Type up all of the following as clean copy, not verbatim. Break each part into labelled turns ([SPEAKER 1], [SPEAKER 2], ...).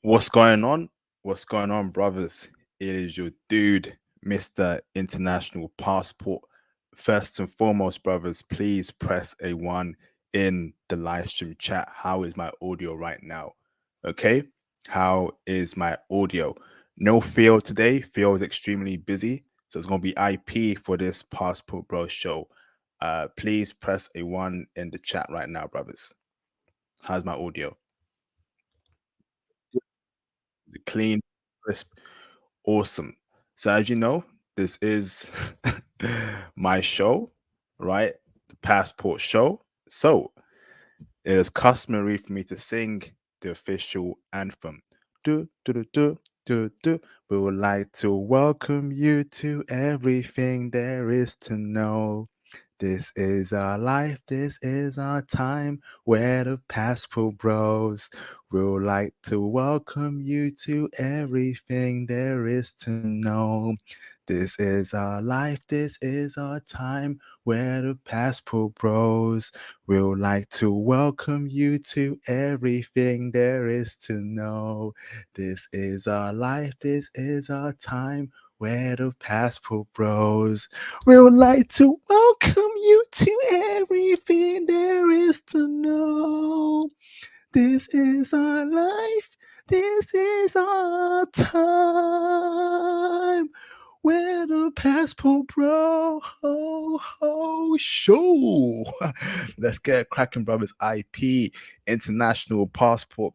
[SPEAKER 1] What's going on? What's going on, brothers? It is your dude, Mr. International Passport. First and foremost, brothers, please press a one in the live stream chat. How is my audio right now? Okay. How is my audio? No Theo today. Theo is extremely busy. So it's going to be IP for this Passport Bro show. Please press a one in the chat right now, brothers. How's my audio? Is it clean, crisp? Awesome. So as you know, this is my show, right? The Passport Show. So it is customary for me to sing the official anthem. Do do do do do do. We would like to welcome you to everything there is to know. This is our life, this is our time. We're the Passport Bros. We'd like to welcome you to everything there is to know. This is our life, this is our time. We're the Passport Bros. We'd like to welcome you to everything there is to know. This is our life, this is our time. We're the Passport Bros. We would like to welcome you to everything there is to know. This is our life. This is our time. We're the Passport Bro show. Let's get cracking, brothers. IP International Passport.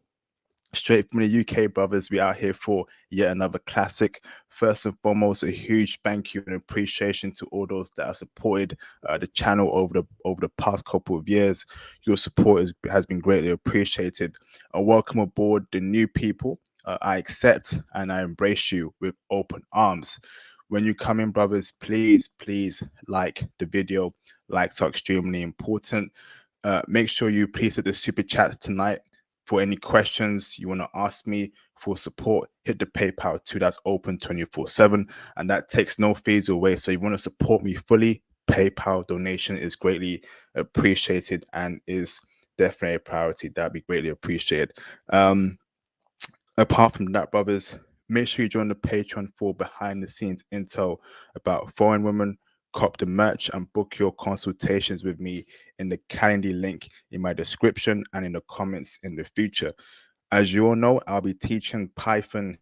[SPEAKER 1] Straight from the UK, brothers, we out here for yet another classic. First and foremost, a huge thank you and appreciation to all those that have supported the channel over the past couple of years. Your support has been greatly appreciated. Welcome aboard the new people. I accept and I embrace you with open arms. When you come in, brothers, please like the video. Likes are extremely important. Make sure you please hit the super chats tonight for any questions you want to ask me for support. Hit the PayPal too, that's open 24/7, and that takes no fees away. So you want to support me fully, PayPal donation is greatly appreciated and is definitely a priority. That'd be greatly appreciated. Apart from that, brothers, make sure you join the Patreon for behind the scenes intel about foreign women. Cop the merch and book your consultations with me in the Calendly link in my description and in the comments in the future. As you all know, I'll be teaching Python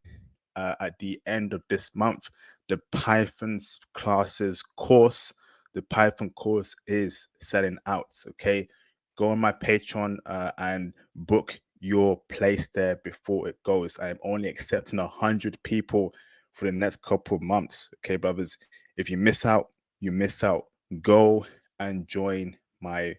[SPEAKER 1] at the end of this month. The Python classes course, the Python course is selling out. Okay, go on my Patreon and book your place there before it goes. I am only accepting 100 people for the next couple of months. Okay, brothers, if you miss out, you miss out. Go and join my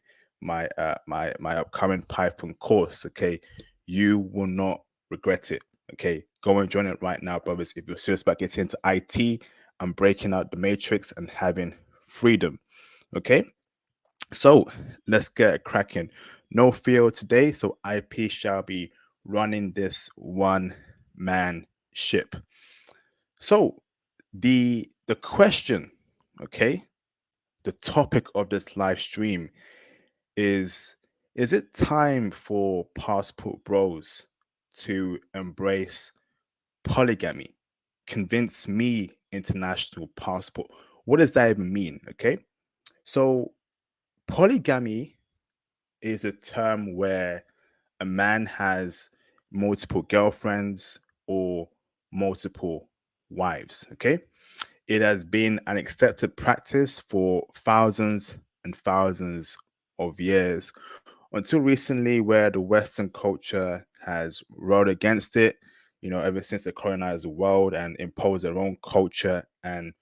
[SPEAKER 1] upcoming Python course. Okay, you will not regret it. Okay, go and join it right now, brothers. If you're serious about getting into IT and breaking out the matrix and having freedom. Okay, so let's get cracking. No fear today, so IP shall be running this one man ship. So the question, okay, the topic of this live stream is it time for Passport Bros to embrace polygamy? Convince me, International Passport. What does that even mean? Okay, so polygamy is a term where a man has multiple girlfriends or multiple wives. Okay, it has been an accepted practice for thousands and thousands of years until recently, where the Western culture has rowed against it, ever since they colonized the world and imposed their own culture and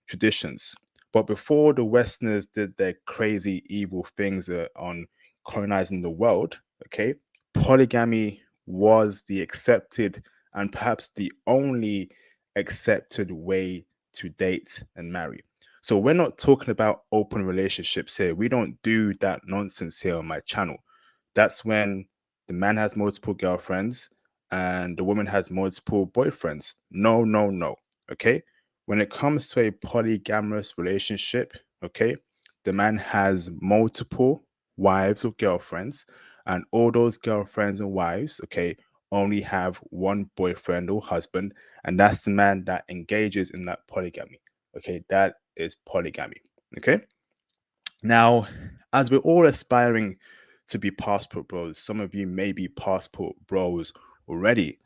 [SPEAKER 1] traditions. But before the Westerners did their crazy, evil things on colonizing the world, okay, polygamy was the accepted and perhaps the only accepted way to date and marry. So we're not talking about open relationships here. We don't do that nonsense here on my channel. That's when the man has multiple girlfriends and the woman has multiple boyfriends. No, no, no. Okay. When it comes to a polygamous relationship, okay, the man has multiple wives or girlfriends, and all those girlfriends and wives, okay, only have one boyfriend or husband, and that's the man that engages in that polygamy. Okay, that is polygamy. Okay. Now, as we're all aspiring to be passport bros, some of you may be passport bros already.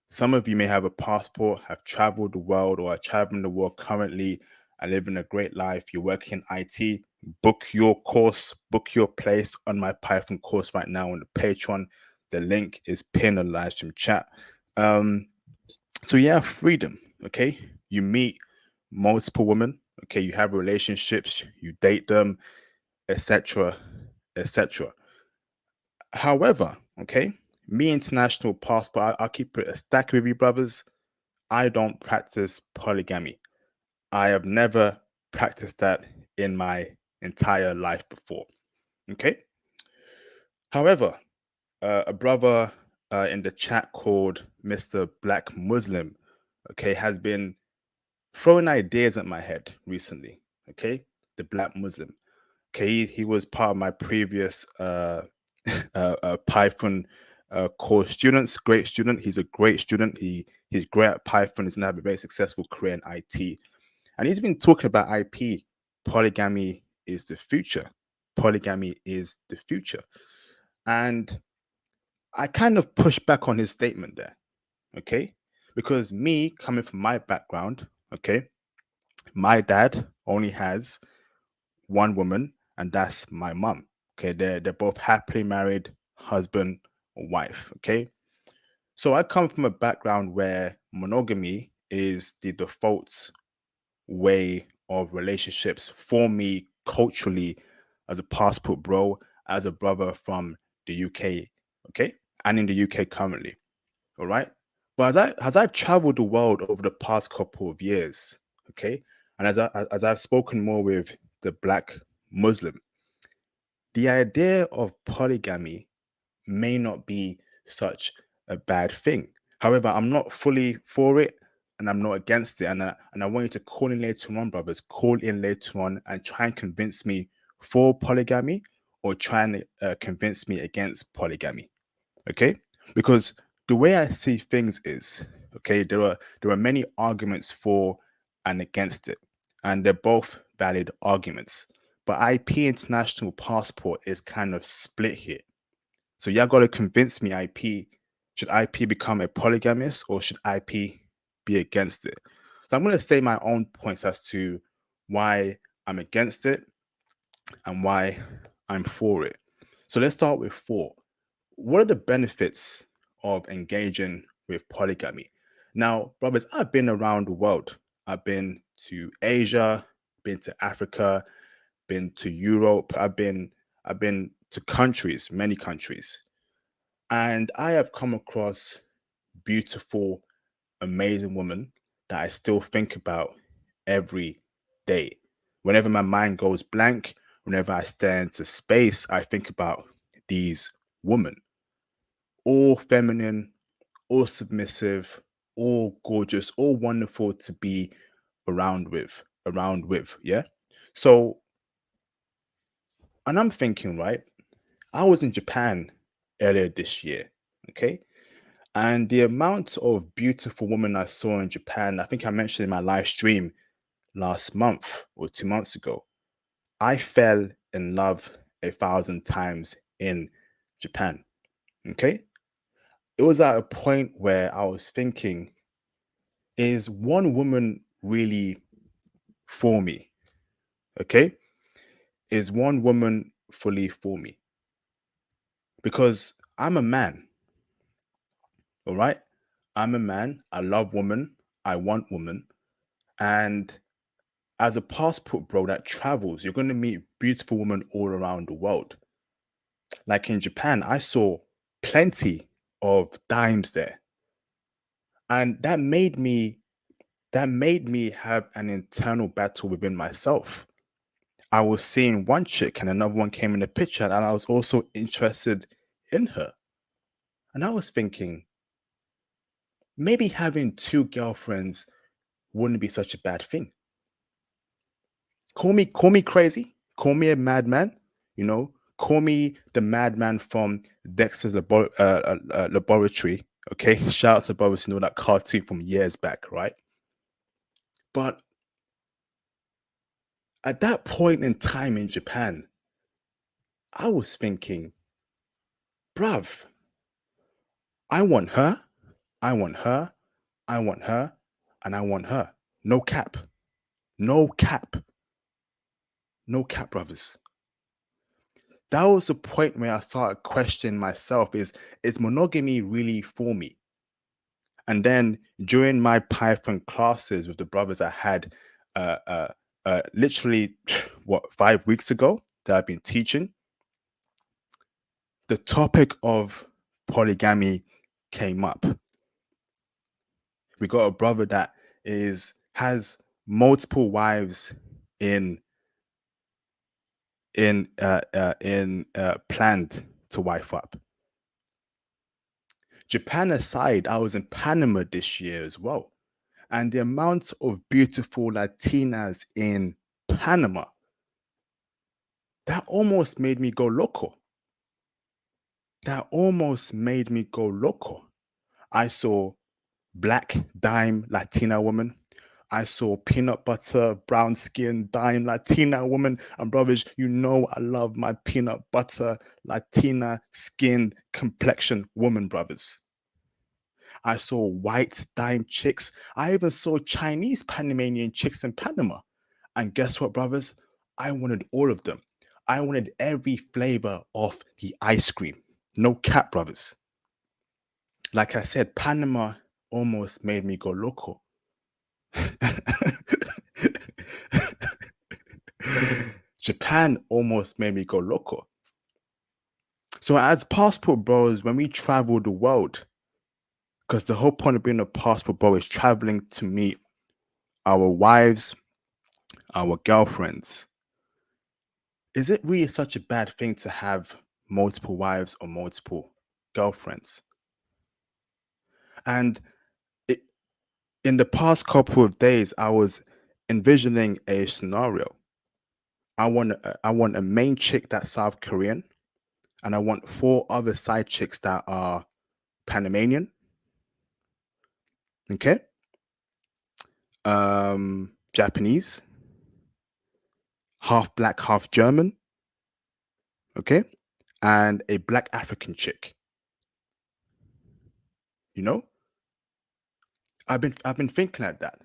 [SPEAKER 1] Some of you may have a passport, have traveled the world, or are traveling the world currently and living a great life. You're working in IT. Book your course, book your place on my Python course right now on the Patreon. The link is pinned in the live stream chat. So you have freedom, okay? You meet multiple women, okay? You have relationships, you date them, etc., etc. However, okay, me international passport, I'll keep it a stack with you, brothers. I don't practice polygamy. I have never practiced that in my entire life before. Okay. However, a brother in the chat called Mr. Black Muslim, okay, has been throwing ideas at my head recently. Okay. The Black Muslim. Okay. He was part of my previous Python course students. Great student. He's a great student. He's great at Python. He's going to have a very successful career in IT. And he's been talking about IP. Polygamy is the future. Polygamy is the future. And I kind of pushed back on his statement there. Okay. Because me coming from my background, okay, my dad only has one woman, and that's my mom. Okay. They're both happily married, husband or wife. Okay. So I come from a background where monogamy is the default way of relationships for me culturally as a passport bro, as a brother from the UK, okay, and in the UK currently. All right. But as I've traveled the world over the past couple of years, okay, and as I've spoken more with the Black Muslim, the idea of polygamy may not be such a bad thing. However, I'm not fully for it and I'm not against it. And I want you to call in later on, brothers, call in later on and try and convince me for polygamy or try and convince me against polygamy. Okay? Because the way I see things is, okay, there are many arguments for and against it, and they're both valid arguments. But IP international passport is kind of split here. So y'all got to convince me should IP become a polygamist or should IP be against it? So I'm going to say my own points as to why I'm against it and why I'm for it. So let's start with four. What are the benefits of engaging with polygamy? Now, brothers, I've been around the world. I've been to Asia, been to Africa, been to Europe. I've been to countries, many countries. And I have come across beautiful, amazing women that I still think about every day. Whenever my mind goes blank, whenever I stare into space, I think about these women. All feminine, all submissive, all gorgeous, all wonderful to be around with. Yeah. So, and I'm thinking, right? I was in Japan earlier this year. Okay. And the amount of beautiful women I saw in Japan, I think I mentioned in my live stream last month or 2 months ago, I fell in love 1,000 times in Japan. Okay. It was at a point where I was thinking, is one woman really for me? Okay. Is one woman fully for me? Because I'm a man. All right. I'm a man. I love women. I want women. And as a passport bro that travels, you're going to meet beautiful women all around the world. Like in Japan, I saw plenty of dimes there. And that made me have an internal battle within myself. I was seeing one chick and another one came in the picture and I was also interested in her. And I was thinking, maybe having two girlfriends wouldn't be such a bad thing. Call me crazy, call me a madman, call me the madman from Dexter's laboratory. Okay, shout out to brothers who know that cartoon from years back, right? But at that point in time in Japan, I was thinking, bruv, I want her, I want her, I want her, and I want her. No cap. No cap. No cap, brothers. That was the point where I started questioning myself, is monogamy really for me? And then during my Python classes with the brothers I had uh, uh, literally, what, 5 weeks ago that I've been teaching, the topic of polygamy came up. We got a brother that has multiple wives in planned to wife up. Japan aside, I was in Panama this year as well, and the amount of beautiful Latinas in Panama, that almost made me go loco. That almost made me go loco. I saw black dime Latina woman. I saw peanut butter, brown skin, dime Latina woman. And brothers, you know I love my peanut butter, Latina skin complexion woman, brothers. I saw white dime chicks. I even saw Chinese Panamanian chicks in Panama. And guess what, brothers? I wanted all of them. I wanted every flavor of the ice cream. No cap, brothers. Like I said, Panama almost made me go loco. Japan almost made me go loco. So, as passport bros, when we travel the world, because the whole point of being a passport bro is traveling to meet our wives, our girlfriends, is it really such a bad thing to have multiple wives or multiple girlfriends? And it, in the past couple of days, I was envisioning a scenario. I want a main chick that's South Korean, and I want 4 other side chicks that are Panamanian. Okay, Japanese, half black, half German. Okay, and a black African chick. You know, I've been thinking like that.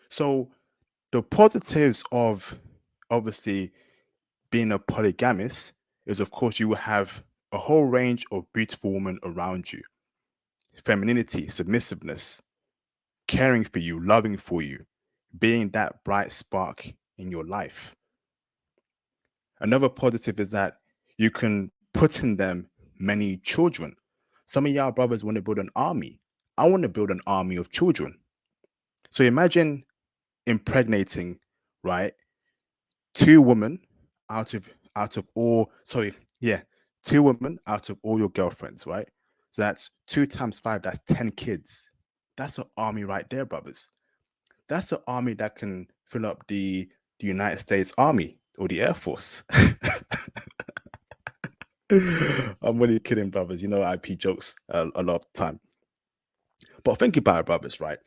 [SPEAKER 1] So the positives of obviously being a polygamist is, of course, you will have a whole range of beautiful women around you, femininity, submissiveness, caring for you, loving for you, being that bright spark in your life. Another positive is that you can put in them many children. Some of y'all brothers want to build an army. I want to build an army of children. So imagine impregnating, right? 2 women out of all, sorry, yeah, 2 women out of all your girlfriends, right? So that's 2 times 5, that's 10 kids. That's an army right there, brothers. That's an army that can fill up the United States Army or the Air Force. I'm really kidding, brothers. You know, IP jokes a lot of the time. But think about it, brothers, right?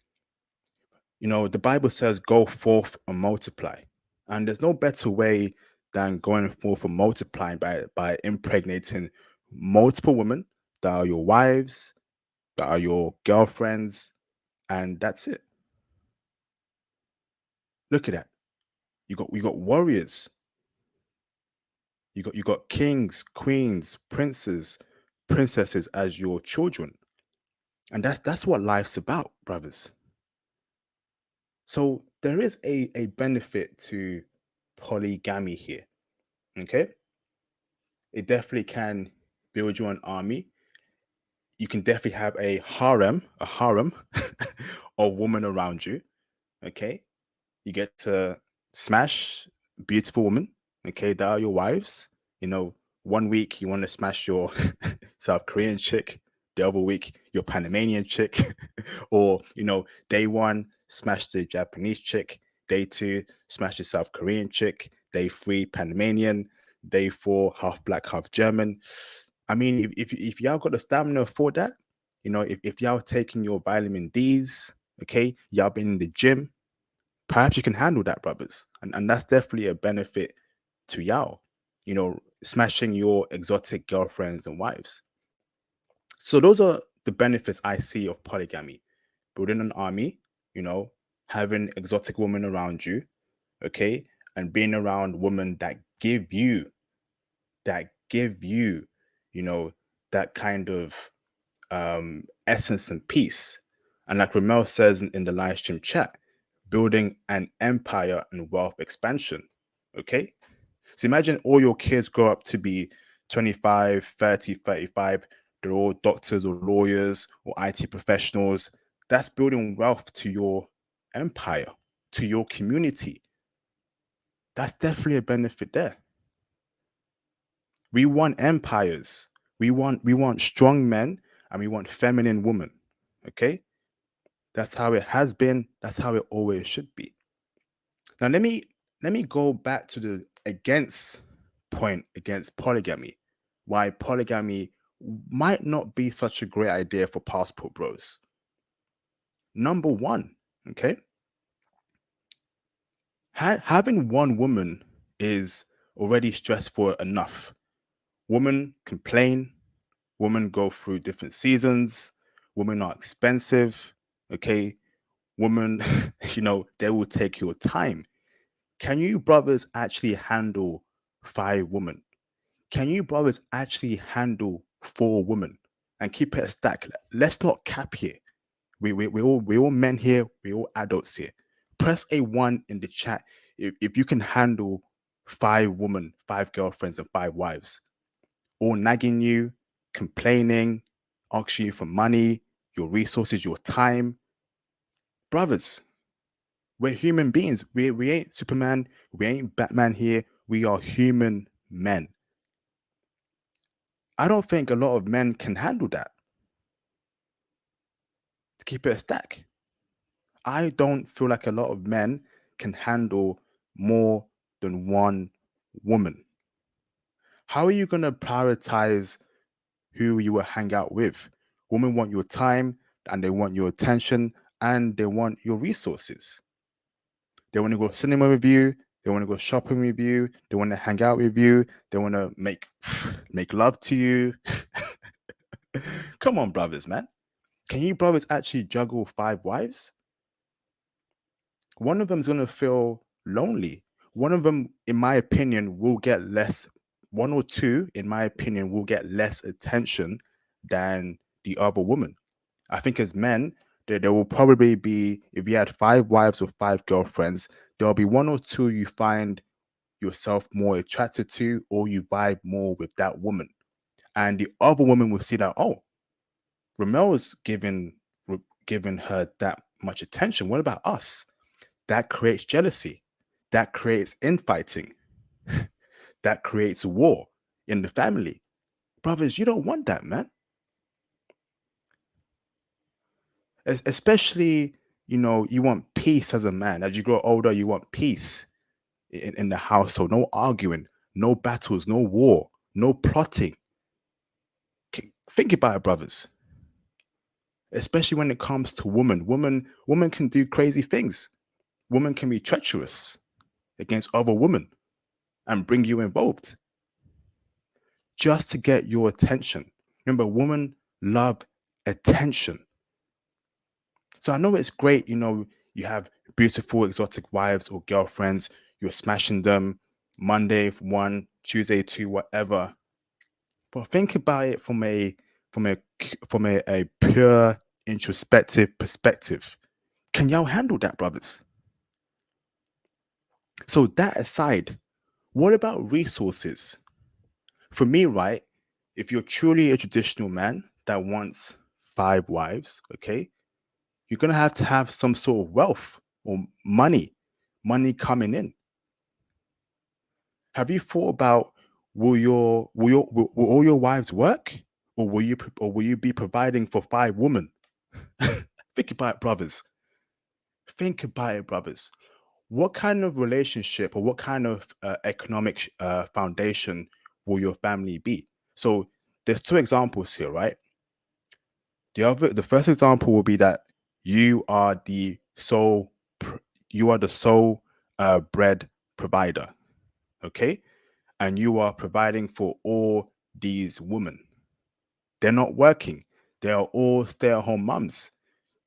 [SPEAKER 1] You know, the Bible says, go forth and multiply. And there's no better way than going forth and multiplying by impregnating multiple women that are your wives, that are your girlfriends, and that's it. Look at that. You got warriors. You got kings, queens, princes, princesses as your children. And that's what life's about, brothers. So there is a benefit to polygamy here. Okay. It definitely can build you an army. You can definitely have a harem of women around you. Okay. You get to smash beautiful women. Okay. That are your wives. You know, one week you want to smash your South Korean chick, the other week your Panamanian chick, or, day one, smash the Japanese chick, day two, smash the South Korean chick, day three, Panamanian, day four, half black, half German. I mean, if y'all got the stamina for that, if y'all taking your vitamin D's, okay, y'all been in the gym, perhaps you can handle that, brothers. And that's definitely a benefit to y'all, smashing your exotic girlfriends and wives. So those are the benefits I see of polygamy: building an army, you know, having exotic women around you, okay, and being around women that give you, you know, that kind of essence and peace. And like Ramel says in the live stream chat, building an empire and wealth expansion. Okay. So imagine all your kids grow up to be 25, 30, 35. They're all doctors or lawyers or IT professionals. That's building wealth to your empire, to your community. That's definitely a benefit there. We want empires. We want strong men, and we want feminine women. Okay? That's how it has been. That's how it always should be. Now let me go back to the against point against polygamy. Why polygamy might not be such a great idea for passport bros. Number one, okay, having one woman is already stressful enough. Women complain. Women go through different seasons. Women are expensive. Okay, women, they will take your time. Can you brothers actually handle 5 women? Can you brothers actually handle 4 women and keep it a stack? Let's not cap here. We all men here. We all adults here. Press A1 in the chat if you can handle 5 women, 5 girlfriends, and 5 wives, all nagging you, complaining, asking you for money, your resources, your time. Brothers, we're human beings. We ain't Superman. We ain't Batman here. We are human men. I don't think a lot of men can handle that. To keep it a stack, I don't feel like a lot of men can handle more than one woman. How are you going to prioritize who you will hang out with? Women want your time, and they want your attention, and they want your resources. They want to go cinema with you. They want to go shopping with you. They want to hang out with you. They want to make love to you. Come on, brothers, man. Can you brothers actually juggle 5 wives? One of them is going to feel lonely. One of them, in my opinion, will get less. One or two, in my opinion, will get less attention than the other woman. I think as men, there will probably be, if you had 5 wives or 5 girlfriends, there'll be one or two you find yourself more attracted to, or you vibe more with that woman. And the other woman will see that, oh, Ramel's giving her that much attention. What about us? That creates jealousy. That creates infighting. That creates war in the family. Brothers, you don't want that, man. Especially, you want peace as a man. As you grow older, you want peace in the household. No arguing, no battles, no war, no plotting. Think about it, brothers. Especially when it comes to women. Women can do crazy things. Women can be treacherous against other women and bring you involved just to get your attention. Remember, women love attention. So I know it's great, you have beautiful exotic wives or girlfriends, you're smashing them Monday for one, Tuesday two, whatever. But think about it from a a pure introspective perspective. Can y'all handle that, brothers? So that aside, what about resources? For me, right, if you're truly a traditional man that wants 5 wives, okay, you're gonna have to have some sort of wealth or money coming in. Have you thought about will all your wives work, or will you be providing for 5 women? Think about it, brothers. Think about it, brothers. What kind of relationship or what kind of economic foundation will your family be? So there's 2 examples here, right? The first example will be that you are the sole you are the sole bread provider, okay, and you are providing for all these women. They're not working. They are all stay-at-home mums.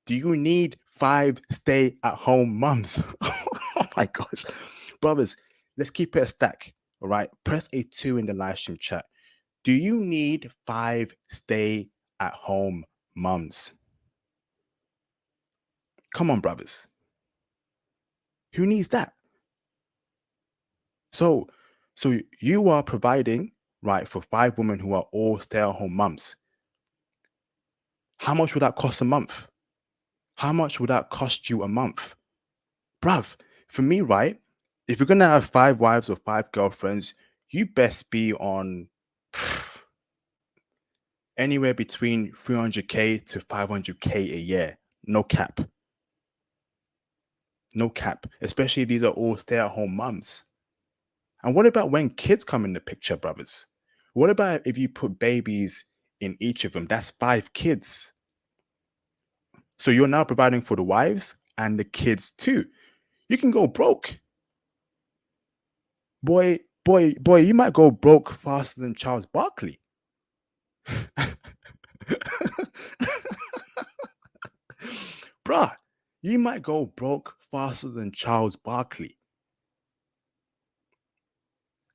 [SPEAKER 1] Do you need 5 stay-at-home mums? Oh my gosh, brothers, let's keep it a stack. All right, press a 2 in the live stream chat. Do you need 5 stay-at-home mums? Come on, brothers. Who needs that? So, so you are providing, right, for 5 women who are all stay-at-home mums. How much would that cost a month? How much would that cost you a month? Bruv, for me, right, if you're gonna have 5 wives or 5 girlfriends, you best be on anywhere between 300K to 500K a year. No cap. No cap. Especially if these are all stay-at-home mums. And what about when kids come in the picture, brothers? What about if you put babies in each of them? That's 5 kids. So you're now providing for the wives and the kids too. You can go broke. Boy, you might go broke faster than Charles Barkley. Bruh, you might go broke faster than Charles Barkley.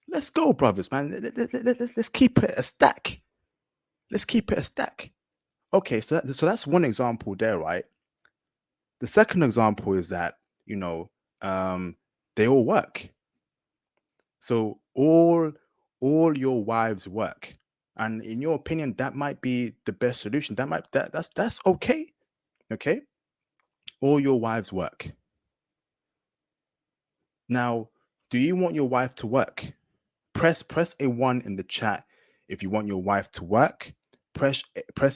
[SPEAKER 1] Let's go, brothers, man. Let's keep it a stack. Let's keep it a stack. Okay, so that's one example there, right? The second example is that, you know, they all work. So all your wives work. And in your opinion, that might be the best solution. That's okay. Okay. All your wives work. Now, do you want your wife to work? Press a 1 in the chat if you want your wife to work. Press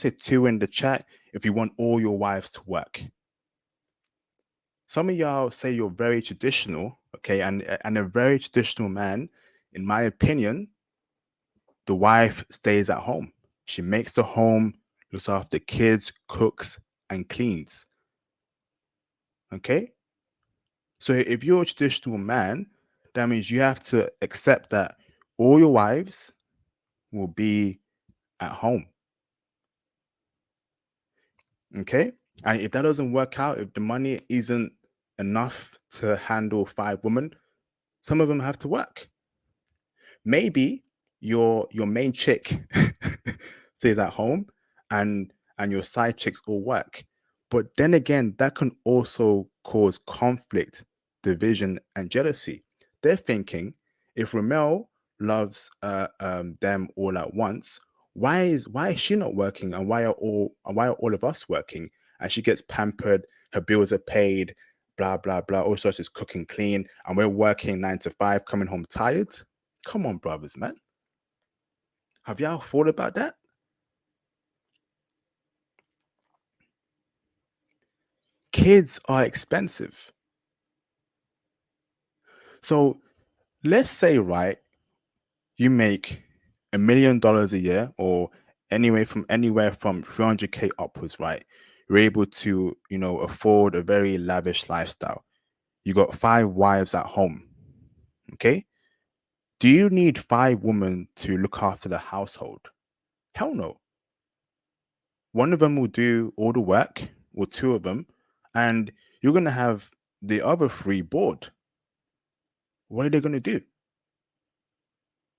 [SPEAKER 1] a 2 in the chat if you want all your wives to work. Some of y'all say you're very traditional, okay, and a very traditional man, in my opinion, the wife stays at home. She makes the home, looks after kids, cooks, and cleans. Okay? So if you're a traditional man, that means you have to accept that all your wives will be at home. Okay? And if that doesn't work out, if the money isn't enough to handle 5 women, some of them have to work. Maybe your main chick stays at home and your side chicks all work. But then again, that can also cause conflict, division, and jealousy. They're thinking, if Ramel loves them all at once, why is she not working, and why are all of us working? And she gets pampered, her bills are paid, blah blah blah. All sorts is cooking clean, and we're working 9 to 5, coming home tired. Come on, brothers, man. Have y'all thought about that? Kids are expensive. So let's say, right, you make $1 million a year, or anywhere from 300K upwards, right? You're able to, afford a very lavish lifestyle. You got 5 wives at home. Okay. Do you need 5 women to look after the household? Hell no. One of them will do all the work, or 2 of them, and you're going to have the other 3 bored. What are they going to do?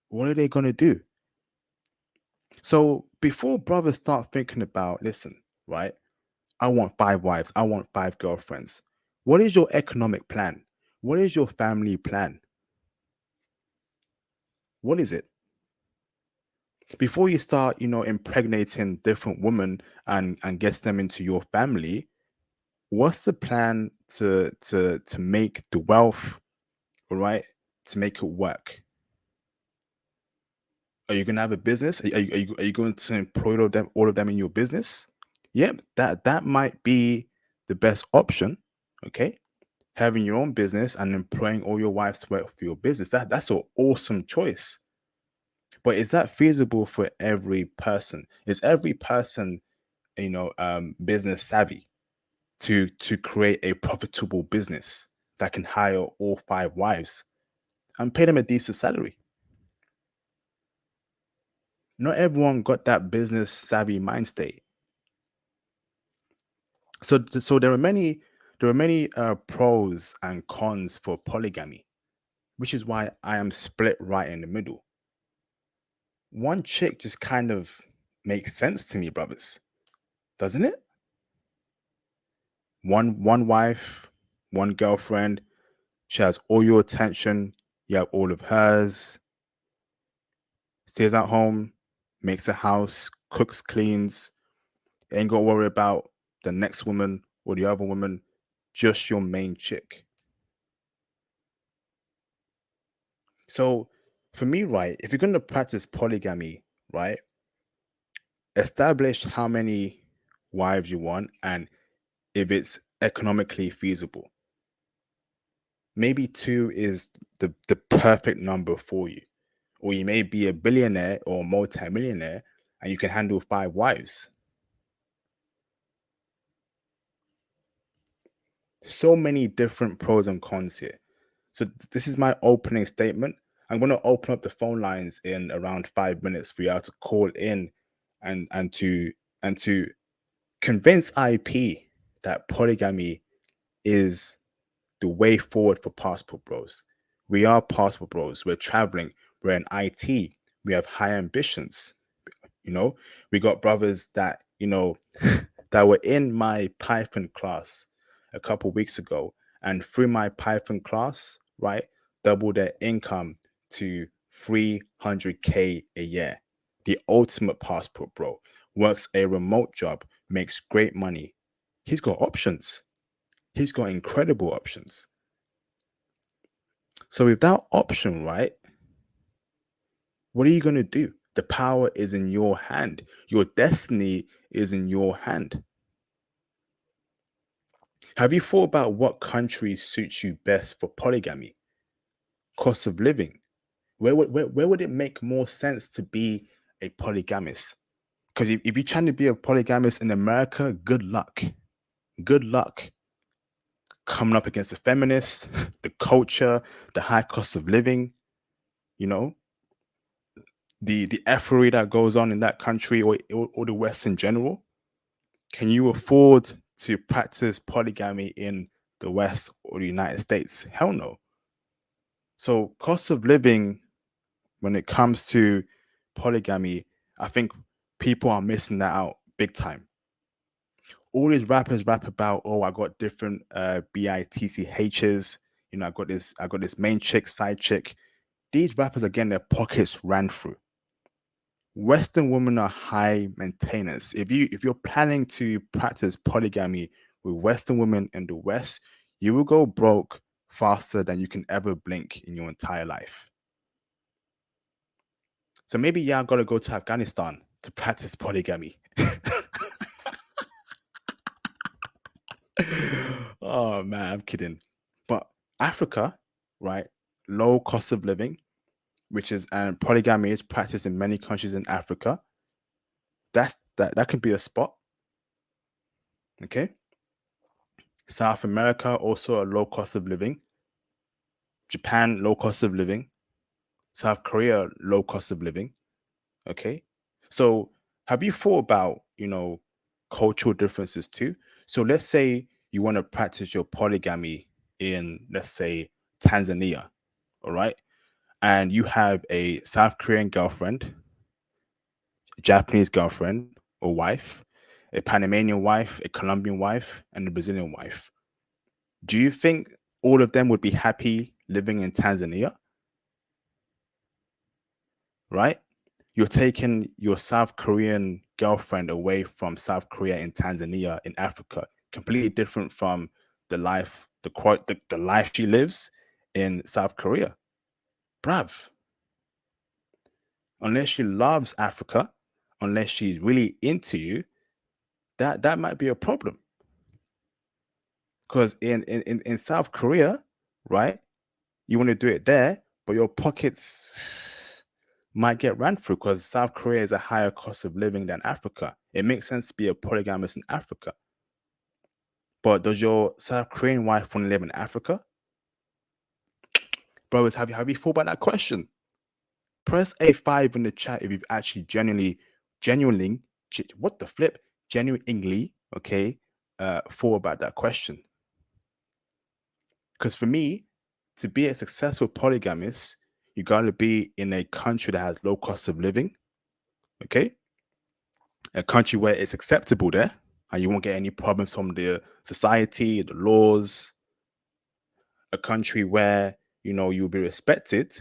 [SPEAKER 1] What are they going to do? So before brothers start thinking about, listen, right? I want 5 wives. I want 5 girlfriends. What is your economic plan? What is your family plan? What is it? Before you start, impregnating different women and gets them into your family, what's the plan to make the wealth, all right, to make it work? Are you gonna have a business? Are you going to employ all of them in your business? Yep, that might be the best option. Okay, having your own business and employing all your wives to work for your business. That's an awesome choice. But is that feasible for every person? Is every person business savvy to create a profitable business that can hire all 5 wives and pay them a decent salary. Not everyone got that business savvy mind state. So there are many pros and cons for polygamy, which is why I am split right in the middle. One chick just kind of makes sense to me, brothers, doesn't it? One wife, one girlfriend. She has all your attention. You have all of hers. Stays at home, makes a house, cooks, cleans. Ain't got to worry about the next woman or the other woman. Just your main chick. So for me, right, if you're going to practice polygamy, right, establish how many wives you want and if it's economically feasible. Maybe two is the perfect number for you. Or you may be a billionaire or multimillionaire and you can handle 5 wives. So many different pros and cons here. So this is my opening statement. I'm going to open up the phone lines in around 5 minutes for you to call in and to convince IP that polygamy is the way forward for Passport Bros. We are Passport Bros. We're traveling. We're in IT. We have high ambitions. We got brothers that that were in my Python class a couple weeks ago, and through my Python class, right, double their income to 300K a year. The ultimate Passport Bro works a remote job, makes great money. He's got options. He's got incredible options. So with that option, right, what are you going to do? The power is in your hand. Your destiny is in your hand. Have you thought about what country suits you best for polygamy? Cost of living. Where would it make more sense to be a polygamist? Because if you're trying to be a polygamist in America, good luck. Good luck coming up against the feminists, the culture, the high cost of living, you know, the effery that goes on in that country or the West in general. Can you afford to practice polygamy in the West or the United States? Hell no. So cost of living when it comes to polygamy, I think people are missing that out big time. All these rappers rap about, oh, I got different BITCHs, I got this main chick, side chick. These rappers are getting their pockets ran through. Western women are high maintenance. If you're planning to practice polygamy with Western women in the West, you will go broke faster than you can ever blink in your entire life. So maybe y'all gotta go to Afghanistan to practice polygamy. Oh man, I'm kidding. But Africa, right? Low cost of living, which is and polygamy is practiced in many countries in Africa. That could be a spot. Okay. South America, also a low cost of living. Japan, low cost of living. South Korea, low cost of living. Okay. So have you thought about, cultural differences too? So let's say you want to practice your polygamy in, let's say, Tanzania. All right. And you have a South Korean girlfriend, a Japanese girlfriend or wife, a Panamanian wife, a Colombian wife, and a Brazilian wife. Do you think all of them would be happy living in Tanzania? Right? You're taking your South Korean girlfriend away from South Korea in Tanzania in Africa, completely different from the life she lives in South Korea. Bruv, unless she loves Africa, unless she's really into you, that might be a problem. Because in South Korea, right, you want to do it there, but your pockets might get ran through because South Korea is a higher cost of living than Africa. It makes sense to be a polygamist in Africa. But does your South Korean wife want to live in Africa? Brothers, have you thought about that question? Press A5 in the chat if you've actually genuinely, what the flip? Genuinely, okay, thought about that question. Because for me, to be a successful polygamist, you got to be in a country that has low cost of living, okay? A country where it's acceptable there, and you won't get any problems from the society, the laws. A country where, you know, you'll be respected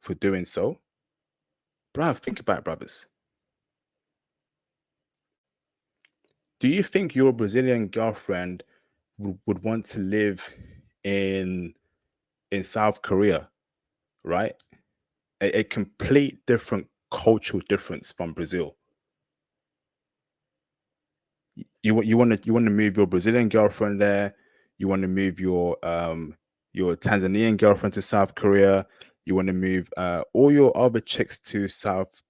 [SPEAKER 1] for doing so. Bruv, think about it, brothers. Do you think your Brazilian girlfriend would want to live in South Korea, right? A complete different cultural difference from Brazil. You want to move your Brazilian girlfriend there. You want to move your Tanzanian girlfriend to South Korea. You want to move all your other chicks to South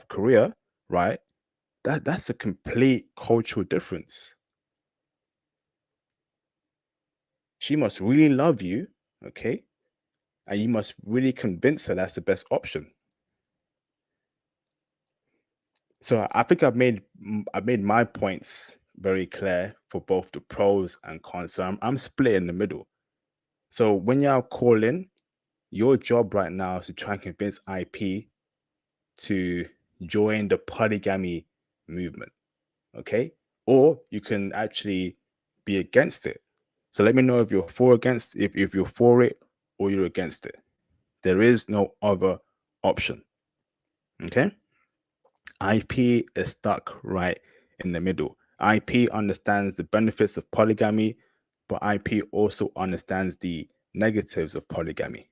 [SPEAKER 1] Korea, right? That's a complete cultural difference. She must really love you, okay? And you must really convince her that's the best option. So I think I've made my points very clear for both the pros and cons. So I'm split in the middle. So when y'all call in, your job right now is to try and convince IP to join the polygamy movement, okay? Or you can actually be against it. So let me know if you're if you're for it or you're against it. There is no other option, okay? IP is stuck right in the middle. IP understands the benefits of polygamy, but IP also understands the negatives of polygamy.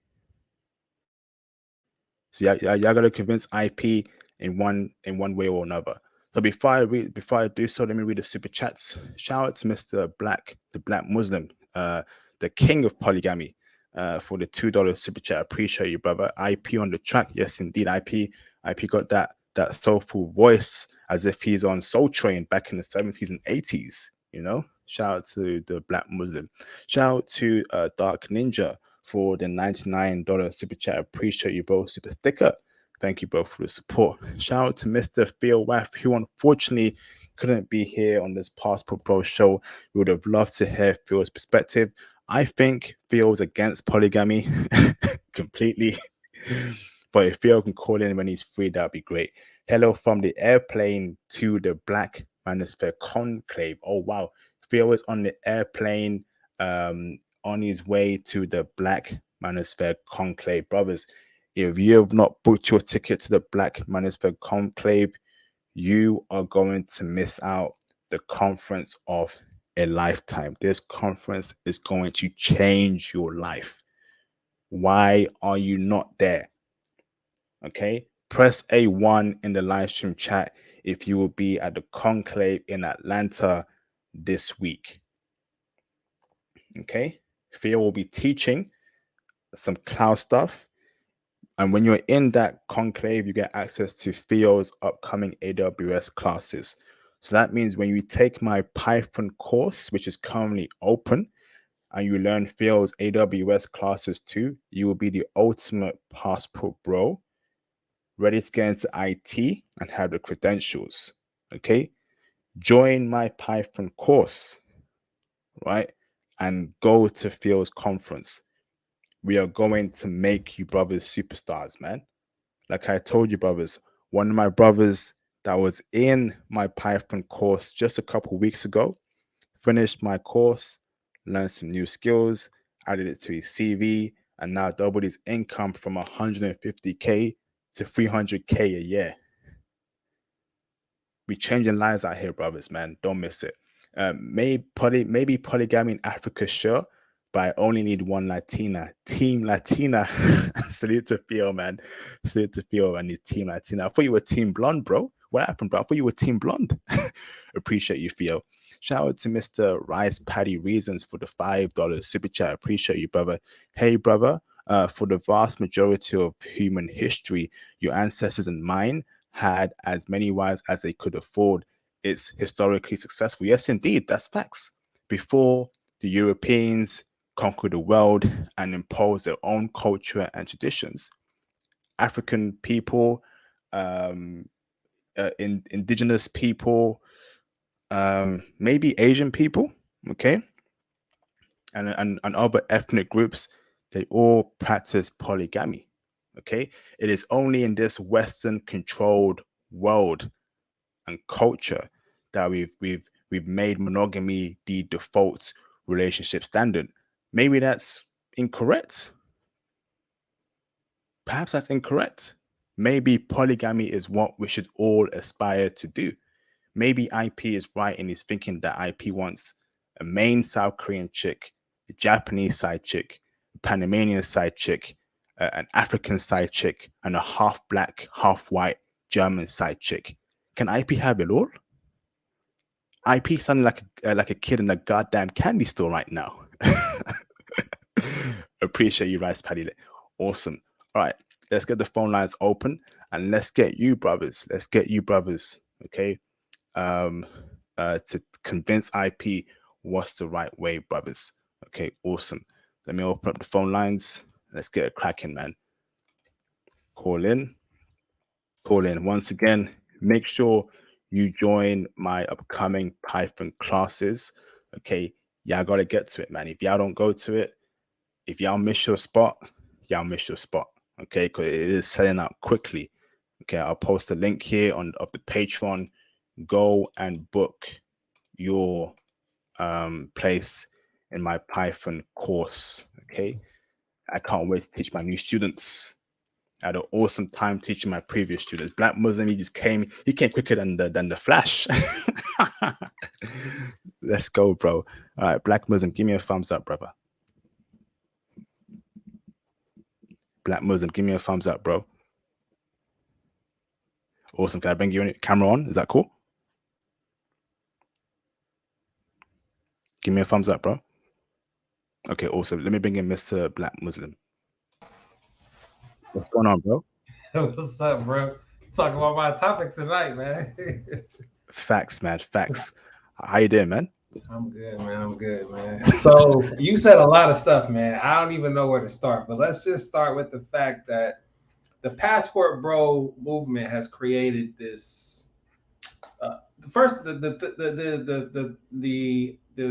[SPEAKER 1] So y'all gotta convince IP in one way or another. So before I do so, let me read the super chats. Shout out to Mr. Black, the Black Muslim, the king of polygamy, for the $2 super chat. Appreciate you, brother. IP on the track, yes indeed. IP got that soulful voice as if he's on Soul Train back in the 70s and 80s. You know, shout out to the Black Muslim. Shout out to Dark Ninja for the $99 super chat. Appreciate you, bro. Super sticker. Thank you, bro, for the support. Shout out to Mr. Phil Waff, who unfortunately couldn't be here on this Passport Bro show. We would have loved to hear Phil's perspective. I think Phil's against polygamy completely. But if Phil can call in when he's free, that'd be great. Hello from the airplane to the Black Manosphere Conclave. Oh, wow. Phil is on the airplane on his way to the Black Manosphere Conclave. Brothers, if you have not booked your ticket to the Black Manosphere Conclave, you are going to miss out the conference of a lifetime. This conference is going to change your life. Why are you not there? Okay, press A1 in the live stream chat if you will be at the conclave in Atlanta this week. Okay, Theo will be teaching some cloud stuff, and when you're in that conclave, you get access to Theo's upcoming AWS classes. So that means when you take my Python course, which is currently open, and you learn Theo's AWS classes too, you will be the ultimate Passport Bro, ready to get into IT and have the credentials. Okay, join my Python course, right? And go to Theo's conference. We are going to make you brothers superstars, man. Like I told you, brothers, one of my brothers that was in my Python course just a couple weeks ago finished my course, learned some new skills, added it to his CV, and now doubled his income from 150K to 300K a year. We changing lives out here, brothers, man. Don't miss it. Maybe polygamy in Africa, sure, but I only need one Latina. Team Latina. Salute to Theo, man. Salute to Theo and his Team Latina. I thought you were Team Blonde, bro. What happened, bro? I thought you were Team Blonde. Appreciate you, Theo. Shout out to Mr. Rice Patty Reasons for the $5 super chat. Appreciate you, brother. Hey, brother. For the vast majority of human history, your ancestors and mine had as many wives as they could afford. It's historically successful. Yes, indeed, that's facts. Before the Europeans conquered the world and imposed their own culture and traditions, African people, um, indigenous people, maybe Asian people, okay, and other ethnic groups, they all practice polygamy. Okay, it is only in this Western controlled world and culture that we've made monogamy the default relationship standard. Maybe that's incorrect. Perhaps that's incorrect. Maybe polygamy is what we should all aspire to do. Maybe IP is right in his thinking that IP wants a main South Korean chick, a Japanese side chick, a Panamanian side chick, an African side chick, and a half black, half white German side chick. Can IP have it all? IP sounding like a kid in a goddamn candy store right now. Appreciate you, Rice Paddy. Awesome. All right, let's get the phone lines open and let's get you brothers. Let's get you brothers. Okay, to convince IP what's the right way, brothers. Okay, awesome. Let me open up the phone lines. Let's get it cracking, man. Call in. Call in. Once again, make sure you join my upcoming Python classes. Okay, y'all got to get to it, man. If y'all don't go to it, if y'all miss your spot, y'all miss your spot. Okay, because it is selling out quickly. Okay, I'll post a link here on of the Patreon. Go and book your place in my Python course. Okay, I can't wait to teach my new students. I had an awesome time teaching my previous students. Black Muslim, he came quicker than the Flash. Let's go, bro. All right, Black Muslim, give me a thumbs up, brother. Black Muslim, give me a thumbs up, bro. Awesome. Can I bring your camera on? Is that cool? Give me a thumbs up, bro. Okay, awesome. Let me bring in Mr. Black Muslim. What's going on, bro?
[SPEAKER 2] What's up, bro? Talking about my topic tonight, man.
[SPEAKER 1] Facts, man. Facts. How you doing, man?
[SPEAKER 2] I'm good, man. I'm good, man. So you said a lot of stuff, man. I don't even know where to start, but let's just start with the fact that the Passport Bro movement has created this. The first, the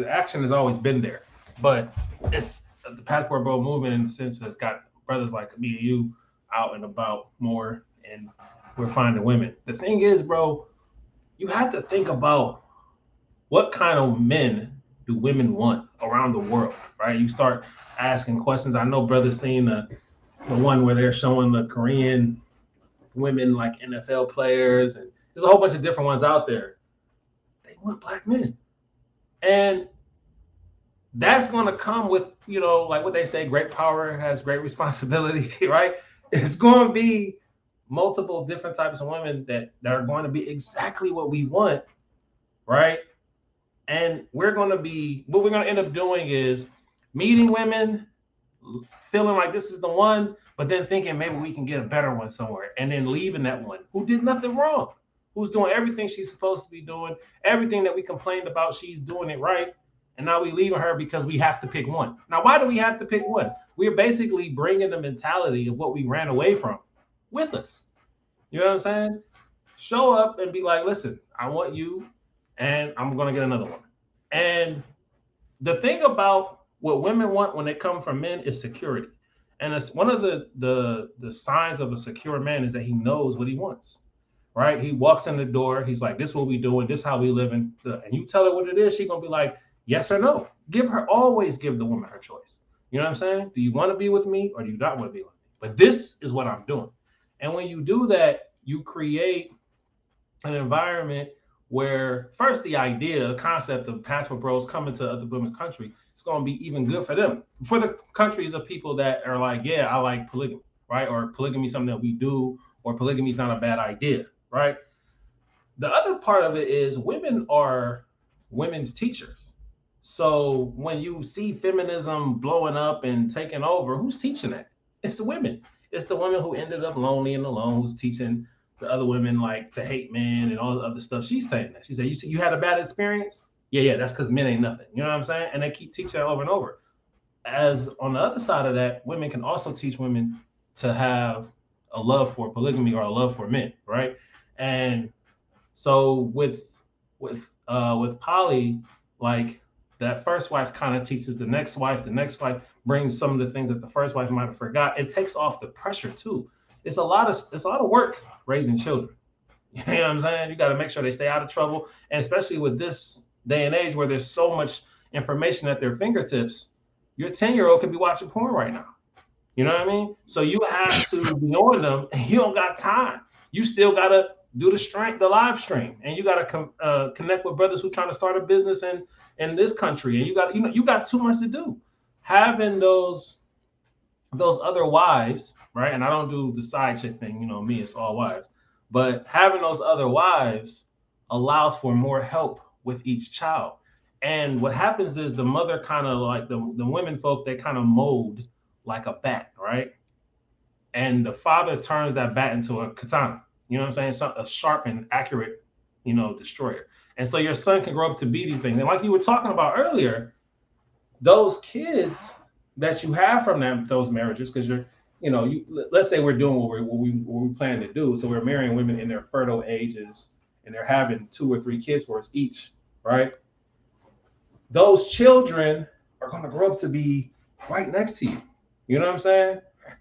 [SPEAKER 2] action has always been there, but it's the Passport Bro movement in the sense has got brothers like me and you out and about more, and we're finding women. The thing is, bro, you have to think about what kind of men do women want around the world, right? You start asking questions. I know brothers seen the one where they're showing the Korean women like NFL players, and there's a whole bunch of different ones out there. They want black men. And that's going to come with, like what they say, great power has great responsibility, right? It's going to be multiple different types of women that are going to be exactly what we want, right? And what we're going to end up doing is meeting women, feeling like this is the one, but then thinking maybe we can get a better one somewhere, and then leaving that one who did nothing wrong, who's doing everything she's supposed to be doing, everything that we complained about, she's doing it right. And now we leaving her because we have to pick one. Now, why do we have to pick one? We're basically bringing the mentality of what we ran away from with us. You know what I'm saying? Show up and be like, listen, I want you, and I'm going to get another one. And the thing about what women want when they come from men is security. And it's one of the signs of a secure man is that he knows what he wants, right? He walks in the door, he's like, this is what we doing, this is how we living. And you tell her what it is, she's going to be like, yes or no. Always give the woman her choice. You know what I'm saying? Do you want to be with me or do you not want to be with me? But this is what I'm doing. And when you do that, you create an environment where first the concept of Passport Bros coming to other women's country, it's going to be even good for them. For the countries of people that are like, yeah, I like polygamy, right? Or polygamy is something that we do, or polygamy is not a bad idea, right? The other part of it is women are women's teachers. So when you see feminism blowing up and taking over, who's teaching that? It's the women. It's the women who ended up lonely and alone, who's teaching the other women like to hate men and all the other stuff. She's saying that. She said, you had a bad experience? Yeah, that's because men ain't nothing. You know what I'm saying? And they keep teaching that over and over. As on the other side of that, women can also teach women to have a love for polygamy or a love for men, right? And so with poly, like that first wife kind of teaches the next wife. The next wife brings some of the things that the first wife might have forgot. It takes off the pressure too. It's a lot of work raising children. You know what I'm saying? You got to make sure they stay out of trouble, and especially with this day and age where there's so much information at their fingertips, your 10-year-old could be watching porn right now. You know what I mean? So you have to be on them, and you don't got time. You still got to do the live stream, and you got to connect with brothers who trying to start a business in this country, and you got too much to do. Having those other wives, right? And I don't do the side chick thing, me, it's all wives. But having those other wives allows for more help with each child. And what happens is the mother kind of like the women folk, they kind of mold like a bat, right? And the father turns that bat into a katana. You know what I'm saying? So, a sharp and accurate, destroyer. And so your son can grow up to be these things. And like you were talking about earlier, those kids that you have from those marriages, because let's say we're doing what we plan to do. So we're marrying women in their fertile ages, and they're having 2 or 3 kids for us each, right? Those children are going to grow up to be right next to you. You know what I'm saying?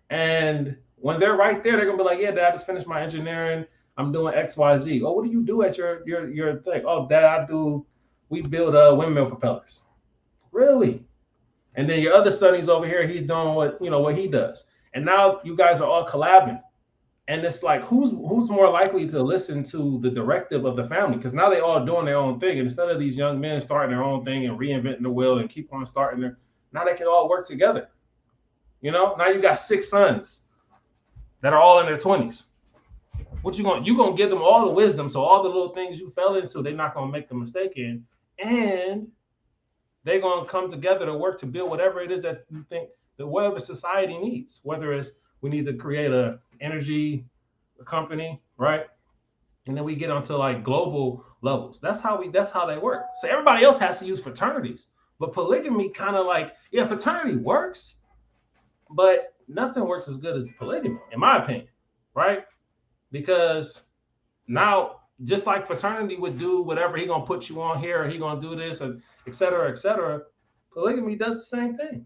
[SPEAKER 2] And when they're right there, they're going to be like, yeah, Dad, I just finished my engineering. I'm doing X, Y, Z. Oh, what do you do at your thing? Oh, Dad, we build windmill propellers. Really? And then your other son, he's over here, he's doing what he does. And now you guys are all collabing. And it's like, who's more likely to listen to the directive of the family? Because now they all doing their own thing. And instead of these young men starting their own thing and reinventing the wheel and keep on starting now they can all work together. Now you got 6 sons that are all in their 20s. What you gonna give them all the wisdom, so all the little things you fell into, they're not gonna make the mistake in, and they're gonna come together to work to build whatever it is that you think that whatever society needs, whether it's we need to create a energy company, right? And then we get onto like global levels. That's how they work. So everybody else has to use fraternities, but polygamy kind of like, yeah, fraternity works, but nothing works as good as polygamy, in my opinion, right? Because now, just like fraternity would do whatever he gonna put you on here, or he gonna do this, and et cetera, polygamy does the same thing.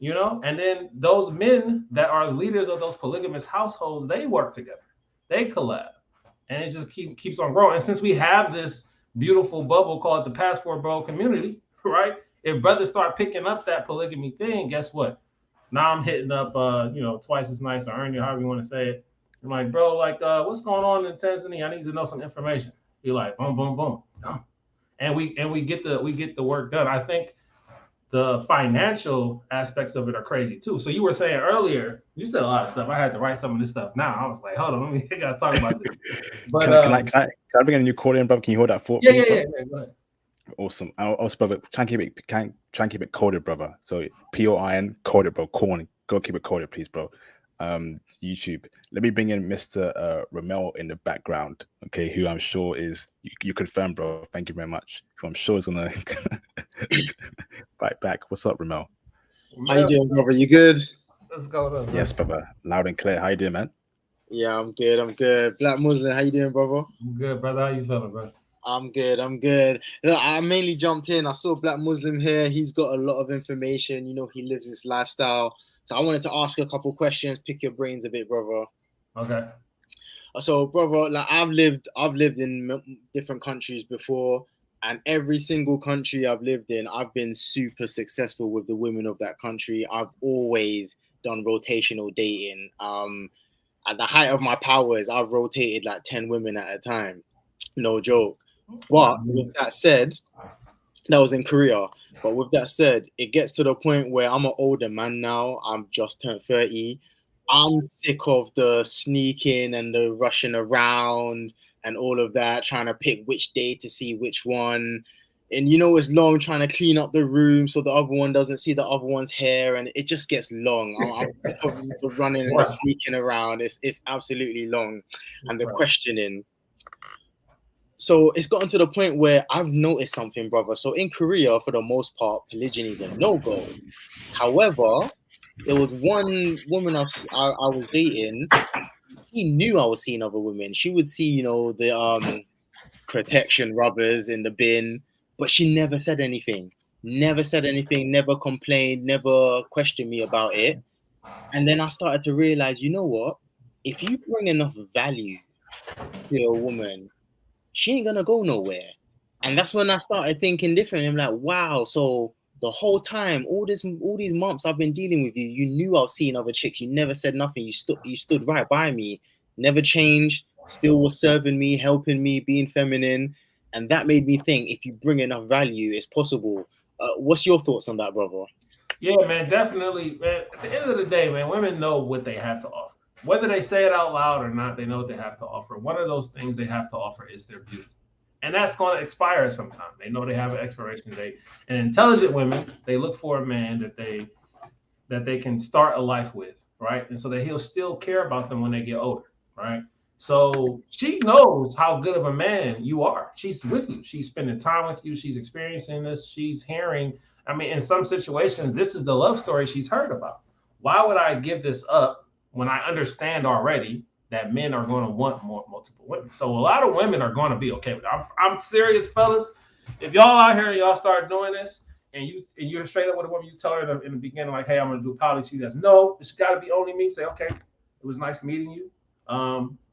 [SPEAKER 2] And then those men that are leaders of those polygamous households, they work together, they collab, and it just keeps on growing. And since we have this beautiful bubble called the Passport Bro community, right? If brothers start picking up that polygamy thing, guess what? Now I'm hitting up, twice as nice, or earn, however you want to say it. I'm like, bro, like, what's going on in Tanzania? I need to know some information. You're like, boom, boom, boom, and we get the work done. I think the financial aspects of it are crazy too. So you were saying earlier, you said a lot of stuff. I had to write some of this stuff now. I was like, hold on, I gotta talk about this. But
[SPEAKER 1] can I bring a new call in, brother? Can you hold that for?
[SPEAKER 2] Yeah. Go ahead.
[SPEAKER 1] Awesome. Also, brother, try and keep it coded, brother. So POIN coded, bro. Corny. Go keep it coded, please, bro. YouTube. Let me bring in Mr. Ramel in the background. Okay, who I'm sure is you confirm, bro. Thank you very much. Who I'm sure is gonna fight back. What's up, Ramel?
[SPEAKER 3] How you doing, brother? You good?
[SPEAKER 2] Let's go. Bro.
[SPEAKER 1] Yes, brother. Loud and clear. How you doing, man?
[SPEAKER 3] Yeah, I'm good. Black Muslim, how you doing, brother?
[SPEAKER 2] I'm good, brother. How you feeling, bro?
[SPEAKER 3] I'm good. Look, I mainly jumped in. I saw Black Muslim here. He's got a lot of information. He lives this lifestyle. So I wanted to ask a couple questions, pick your brains a bit, brother.
[SPEAKER 2] Okay.
[SPEAKER 3] So, brother, like I've lived in different countries before, and every single country I've lived in, I've been super successful with the women of that country. I've always done rotational dating. At the height of my powers, I've rotated like 10 women at a time. No joke. But with that said, that was in Korea. But with that said, it gets to the point where I'm an older man now. I'm just turned 30. I'm sick of the sneaking and the rushing around and all of that, trying to pick which day to see which one. and it's long trying to clean up the room so the other one doesn't see the other one's hair, and it just gets long. I'm sick of the running and the
[SPEAKER 2] Right.
[SPEAKER 3] sneaking around. It's absolutely long, and the
[SPEAKER 2] Right.
[SPEAKER 3] questioning. So it's gotten to the point where I've noticed something, brother. So in Korea, for the most part, polygyny is a no-go. However, there was one woman I was dating. She knew I was seeing other women. She would see, the protection rubbers in the bin, but she never said anything. Never said anything, never complained, never questioned me about it. And then I started to realize, you know what? If you bring enough value to a woman, she ain't gonna go nowhere. And that's when I started thinking different. I'm like, wow, so the whole time, all these months I've been dealing with you, you knew I was seeing other chicks. You never said nothing. You stood right by me, never changed, still was serving me, helping me, being feminine. And that made me think if you bring enough value, it's possible. What's your thoughts on that, brother?
[SPEAKER 2] Yeah, man, definitely. Man, at the end of the day, man, women know what they have to offer. Whether they say it out loud or not, they know what they have to offer. One of those things they have to offer is their beauty. And that's going to expire sometime. They know they have an expiration date. And intelligent women, they look for a man that they can start a life with, right? And so that he'll still care about them when they get older, right? So she knows how good of a man you are. She's with you. She's spending time with you. She's experiencing this. She's hearing. I mean, in some situations, this is the love story she's heard about. Why would I give this up when I understand already that men are going to want multiple women? So a lot of women are going to be okay with it. I'm serious, fellas. If y'all out here and y'all start doing this, and you're straight up with a woman, you tell her in the beginning, like, hey, I'm gonna do poly. She says, no, it's gotta be only me. Say, okay, it was nice meeting you.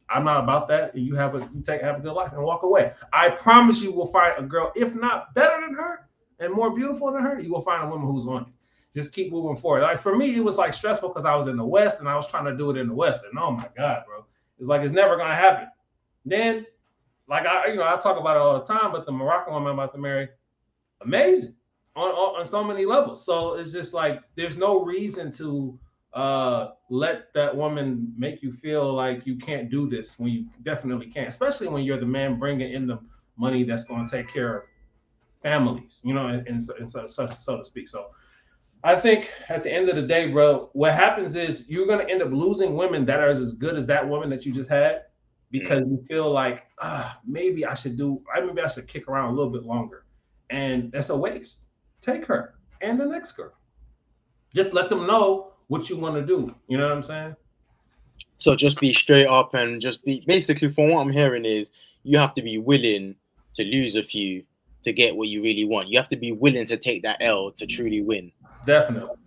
[SPEAKER 2] I'm not about that. You have a good life and walk away. I promise you will find a girl, if not better than her and more beautiful than her, you will find a woman who's on you. Just keep moving forward. Like for me, it was like stressful because I was in the West and I was trying to do it in the West. And oh my God, bro. It's like it's never gonna happen. Then, like I talk about it all the time, but the Moroccan woman I'm about to marry, amazing on so many levels. So it's just like there's no reason to let that woman make you feel like you can't do this when you definitely can, especially when you're the man bringing in the money that's going to take care of families, and so to speak. So I think at the end of the day, bro, what happens is you're going to end up losing women that are as good as that woman that you just had because you feel like maybe I should kick around a little bit longer, and that's a waste. Take her and the next girl. Just let them know what you want to do. You know what I'm saying?
[SPEAKER 3] So just be straight up and just be basically, from what I'm hearing, is you have to be willing to lose a few to get what you really want. You have to be willing to take that L to truly win.
[SPEAKER 2] Definitely.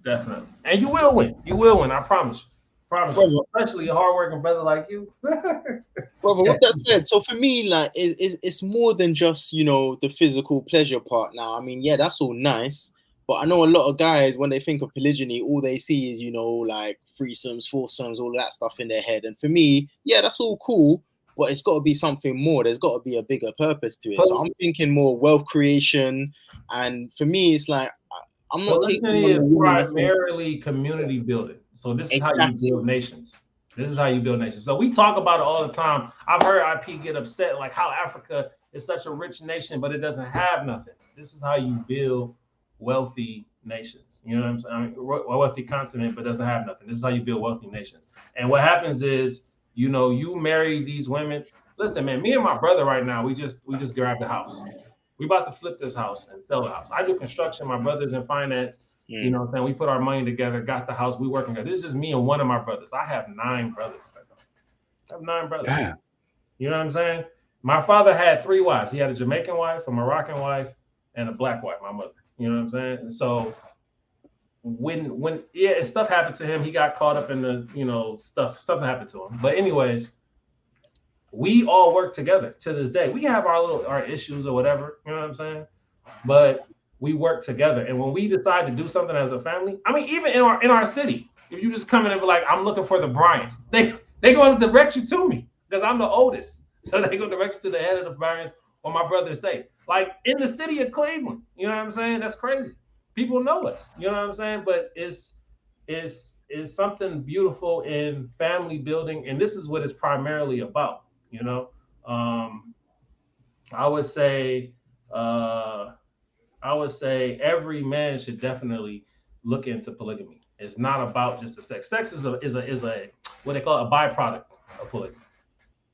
[SPEAKER 2] And you will win. You will win. I promise you.
[SPEAKER 3] Brother,
[SPEAKER 2] Especially a hardworking brother like you.
[SPEAKER 3] brother, with that said, so for me, like, it's more than just the physical pleasure part. Now, I mean, yeah, that's all nice, but I know a lot of guys when they think of polygyny, all they see is like threesomes, foursomes, all of that stuff in their head. And for me, yeah, that's all cool, but it's got to be something more. There's got to be a bigger purpose to it. So I'm thinking more wealth creation, and for me, it's like I'm not taking on a woman that's
[SPEAKER 2] primarily community building. So this is how you
[SPEAKER 3] exactly.
[SPEAKER 2] build nations. This is how you build nations. So we talk about it all the time. I've heard IP get upset, like how Africa is such a rich nation, but it doesn't have nothing. This is how you build wealthy nations. You know what I'm saying? I mean, a wealthy continent, but doesn't have nothing. This is how you build wealthy nations. And what happens is, you marry these women. Listen, man, me and my brother right now, we just grabbed the house. We about to flip this house and sell the house. I do construction. My brother's in finance. You know what I'm saying? We put our money together, got the house. We working together. This is just me and one of my brothers. I have 9 brothers. I have 9 brothers.
[SPEAKER 1] Damn.
[SPEAKER 2] You know what I'm saying? My father had 3 wives. He had a Jamaican wife, a Moroccan wife, and a black wife, my mother. You know what I'm saying? And so when stuff happened to him, he got caught up in the, stuff happened to him. But anyways, we all work together to this day. We have our issues or whatever, you know what I'm saying? But we work together. And when we decide to do something as a family, I mean, even in our city, if you just come in and be like, I'm looking for the Bryants, they going to direct you to me because I'm the oldest. So they go direct you to the head of the Bryants or my brother say, like in the city of Cleveland, you know what I'm saying? That's crazy. People know us, you know what I'm saying? But it's something beautiful in family building. And this is what it's primarily about. I would say I would say every man should definitely look into polygamy. It's not about just the sex. Sex is a what they call a byproduct of polygamy.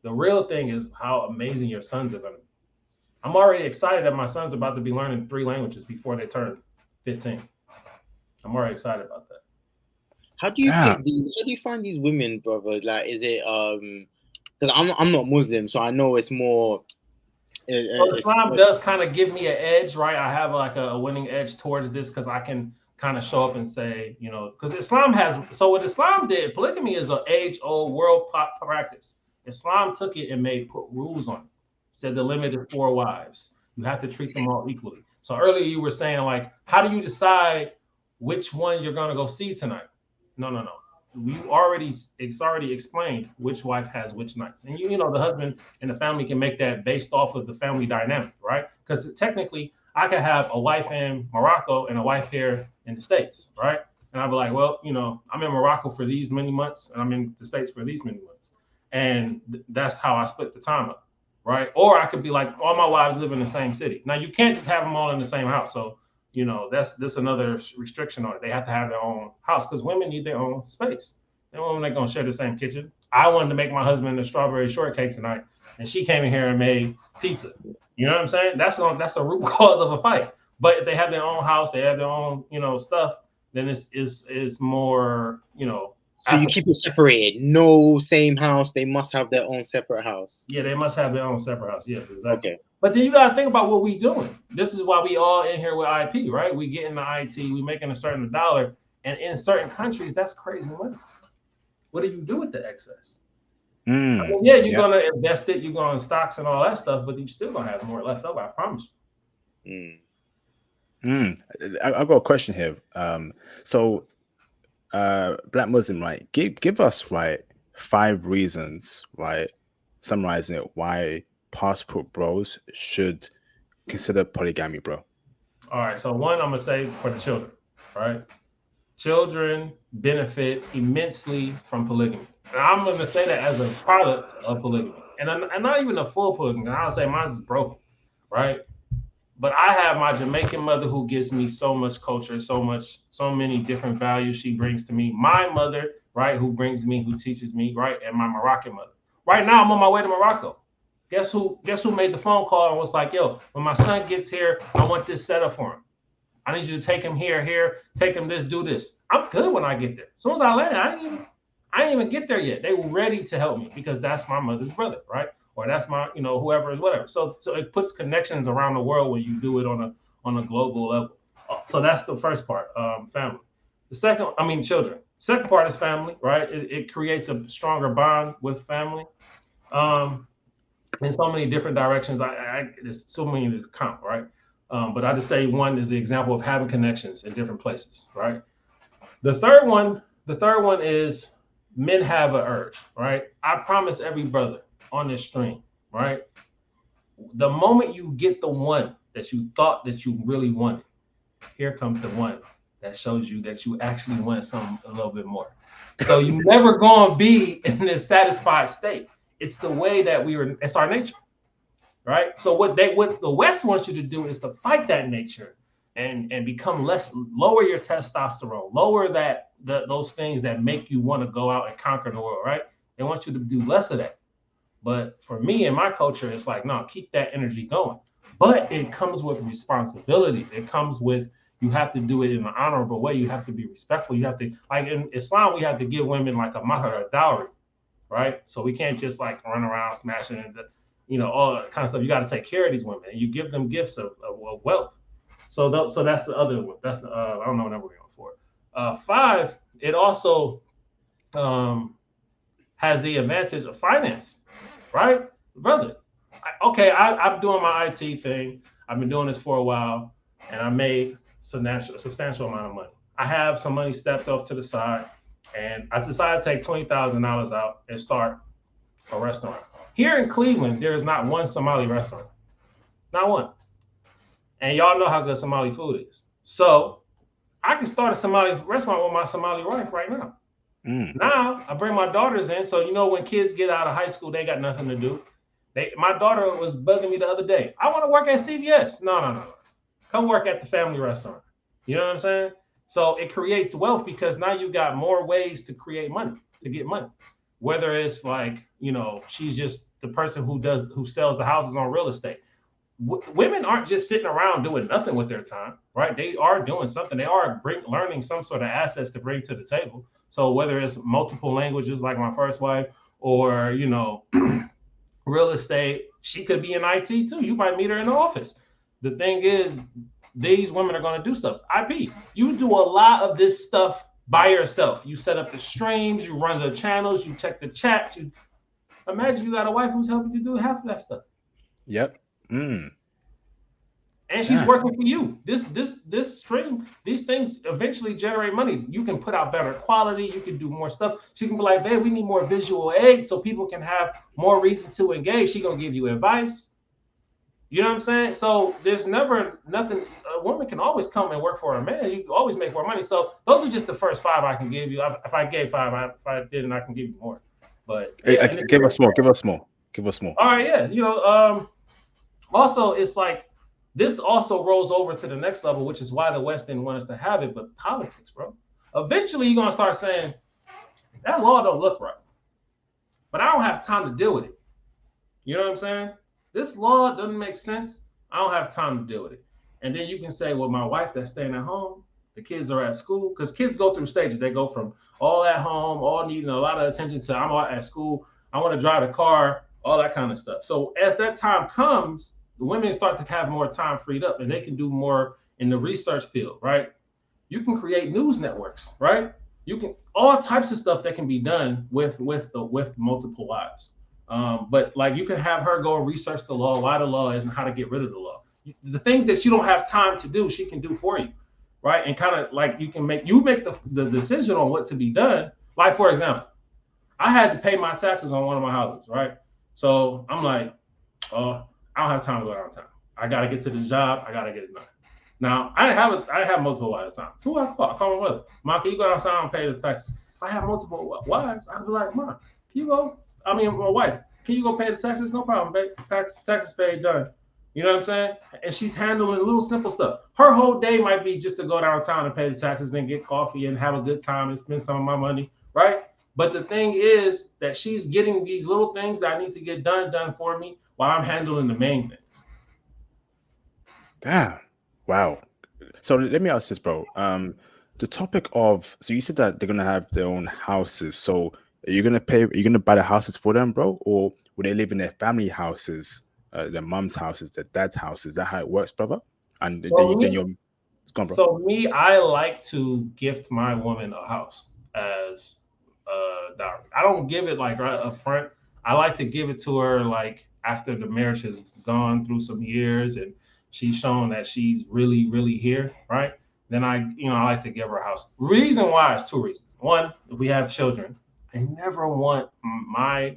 [SPEAKER 2] The real thing is how amazing your sons are going to be. I'm already excited that my son's about to be learning 3 languages before they turn 15. I'm already excited about that.
[SPEAKER 3] How do you
[SPEAKER 1] Damn.
[SPEAKER 3] pick these? How do you find these women, brother? Like, is it because I'm not Muslim, so I know it's more.
[SPEAKER 2] So Islam does kind of give me an edge, right? I have like a winning edge towards this because I can kind of show up and say, because Islam has. So what Islam did, polygamy is an age-old world practice. Islam took it and put rules on it. Said the limit is 4 wives. You have to treat them all equally. So earlier you were saying like, how do you decide which one you're gonna go see tonight? No. It's already explained which wife has which nights, and the husband and the family can make that based off of the family dynamic, right? Because technically, I could have a wife in Morocco and a wife here in the States, right? And I'd be like, well, I'm in Morocco for these many months, and I'm in the States for these many months, and that's how I split the time up, right? Or I could be like, all my wives live in the same city. Now you can't just have them all in the same house, so that's another restriction on it. They have to have their own house because women need their own space. And women ain't gonna share the same kitchen. I wanted to make my husband a strawberry shortcake tonight, and she came in here and made pizza. You know what I'm saying? That's a root cause of a fight. But if they have their own house, they have their own stuff, then it's more
[SPEAKER 3] So you keep it separated. No same house. They must have their own separate house.
[SPEAKER 2] Yeah, they must have their own separate house. Yeah, exactly.
[SPEAKER 3] Okay.
[SPEAKER 2] But then you got to think about what we doing. This is why we all in here with IP, right? We get into IT, we making a certain dollar, and in certain countries, that's crazy money. What do you do with the excess? I mean, you're gonna invest it, you're going stocks and all that stuff, but you still gonna have more left over. I promise you.
[SPEAKER 1] I've got a question here. So, Black Muslim, right? Give us 5 reasons, right? Summarizing it, why passport bros should consider polygamy, bro.
[SPEAKER 2] All right. So one, I'm gonna say for the children, right? Children benefit immensely from polygamy. And I'm gonna say that as a product of polygamy, and not even a full polygamy. I'll say mine is broken, right? But I have my Jamaican mother who gives me so much culture, so many different values she brings to me. My mother, right, who teaches me, right, and my Moroccan mother. Right now, I'm on my way to Morocco. Guess who made the phone call and was like, yo, when my son gets here, I want this set up for him. I need you to take him here, take him this, do this. I'm good when I get there. As soon as I land, I didn't even get there yet. They were ready to help me because that's my mother's brother, right? Or that's my, whoever is whatever. So it puts connections around the world when you do it on a global level. So that's the first part, family. The second, children. Second part is family, right? It creates a stronger bond with family. In so many different directions. There's so many to count, right? But I just say one is the example of having connections in different places, right? The third one is men have an urge, right? I promise every brother on this stream, right? The moment you get the one that you thought that you really wanted, here comes the one that shows you that you actually want something a little bit more. So you never gonna be in this satisfied state. It's the way that it's our nature, right? So what the West wants you to do is to fight that nature and become lower your testosterone, lower those things that make you want to go out and conquer the world, right? They want you to do less of that. But for me and my culture, it's like, no, keep that energy going. But it comes with responsibilities. It comes with, you have to do it in an honorable way. You have to be respectful. You have to, like in Islam, we have to give women like a mahar, a dowry, right? So we can't just like run around smashing and all that kind of stuff. You got to take care of these women, and you give them gifts of wealth. So that's the other one. That's the I don't know what number we're going for. 5. It also has the advantage of finance, right, brother? I'm doing my IT thing. I've been doing this for a while, and I made a substantial amount of money. I have some money stepped off to the side, and I decided to take $20,000 out and start a restaurant. Here in Cleveland, there is not one Somali restaurant. Not one. And y'all know how good Somali food is. So I can start a Somali restaurant with my Somali wife right now. Now I bring my daughters in. So when kids get out of high school, they got nothing to do. My daughter was bugging me the other day. I want to work at CVS. No. come work at the family restaurant. You know what I'm saying? So it creates wealth because now you got more ways to create money, to get money. Whether it's like, she's just the person who sells the houses on real estate. Women aren't just sitting around doing nothing with their time, right? They are doing something. They are learning some sort of assets to bring to the table. So whether it's multiple languages like my first wife, or real estate, she could be in IT too. You might meet her in the office. The thing is, these women are going to do stuff. IP, you do a lot of this stuff by yourself. You set up the streams, you run the channels, you check the chats. Imagine you got a wife who's helping you do half of that stuff.
[SPEAKER 1] Yep.
[SPEAKER 2] And she's working for you. This stream, these things eventually generate money. You can put out better quality. You can do more stuff. She can be like, babe, we need more visual aid so people can have more reason to engage. She's going to give you advice. You know what I'm saying? So there's never nothing. A woman can always come and work for a man. You can always make more money. So those are just the first 5 I can give you. If I gave 5, if I didn't, I can give you more. But
[SPEAKER 1] hey, give us more.
[SPEAKER 2] All right, yeah. Also, it's like, this also rolls over to the next level, which is why the West didn't want us to have it, but politics, bro. Eventually, you're going to start saying, that law don't look right, but I don't have time to deal with it. You know what I'm saying? This law doesn't make sense. I don't have time to deal with it. And then you can say, well, my wife that's staying at home, the kids are at school, because kids go through stages. They go from all at home, all needing a lot of attention, to I'm at school, I want to drive the car, all that kind of stuff. So as that time comes, the women start to have more time freed up, and they can do more in the research field, right? You can create news networks, right? You can all types of stuff that can be done with multiple wives. But like, you can have her go and research the law, why the law is, and how to get rid of the law. The things that you don't have time to do, she can do for you, right? And kind of like, you make the decision on what to be done. Like, for example, I had to pay my taxes on one of my houses, right? So I'm like, I don't have time to go downtown. I got to get to the job. I got to get it done. Now, I didn't have multiple wives time. Who I call? I call my mother. Mom, can you go downtown and pay the taxes? If I have multiple wives, I'd be like, Mom, can you go? I mean, my wife, can you go pay the taxes? No problem, babe. Taxes paid, done. You know what I'm saying? And she's handling little simple stuff. Her whole day might be just to go downtown and pay the taxes, then get coffee and have a good time and spend some of my money, right? But the thing is that she's getting these little things that I need to get done for me, while I'm handling the main things.
[SPEAKER 1] Damn. Wow. So let me ask this, bro. The topic of, so you said that they're gonna have their own houses. So are you gonna buy the houses for them, bro? Or will they live in their family houses, their mom's houses, their dad's houses? Is that how it works, brother? And
[SPEAKER 2] So
[SPEAKER 1] then you're gone, bro.
[SPEAKER 2] So me, I like to gift my woman a house as dowry. I don't give it like right up front. I like to give it to her like after the marriage has gone through some years and she's shown that she's really, really here, right? Then I like to give her a house. Reason why is 2 reasons. One, if we have children, I never want my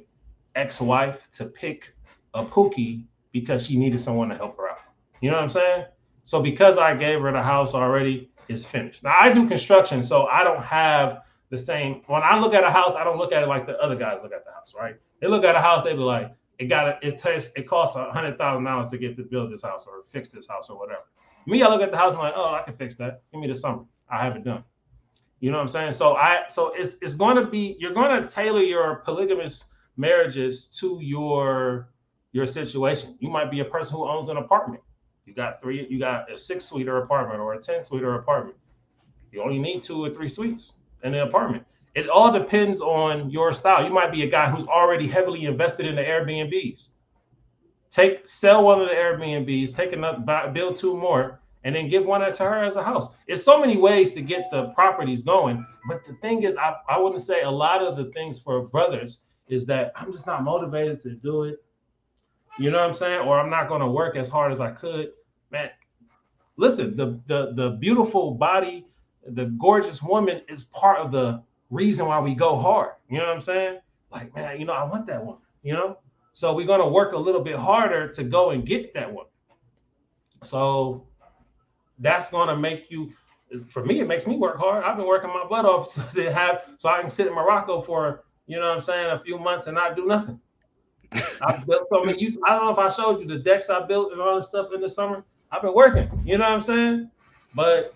[SPEAKER 2] ex-wife to pick a Pookie because she needed someone to help her out. You know what I'm saying? So because I gave her the house already, it's finished. Now I do construction, so I don't have the same. When I look at a house, I don't look at it like the other guys look at the house, right? They look at a house, they be like, it costs $100,000 to get to build this house or fix this house or whatever. Me, I look at the house, I'm like, oh, I can fix that. Give me the summer. I have it done. You know what I'm saying? So it's going to be, you're going to tailor your polygamous marriages to your situation. You might be a person who owns an apartment. You got a 6-suiter apartment or a 10-suiter apartment. You only need 2 or 3 suites in the apartment. It all depends on your style. You might be a guy who's already heavily invested in the Airbnbs. Sell one of the Airbnbs, build 2 more, and then give one to her as a house. It's so many ways to get the properties going. But the thing is, I wouldn't say a lot of the things for brothers is that I'm just not motivated to do it. You know what I'm saying? Or I'm not going to work as hard as I could. Man, listen, the beautiful body, the gorgeous woman is part of the reason why we go hard. You know what I'm saying? Like, man, I want that one, So we're going to work a little bit harder to go and get that one. So that's going to make you, for me, it makes me work hard. I've been working my butt off so I can sit in Morocco for, a few months and not do nothing. I built so many. I don't know if I showed you the decks I built and all this stuff in the summer. I've been working. You know what I'm saying? But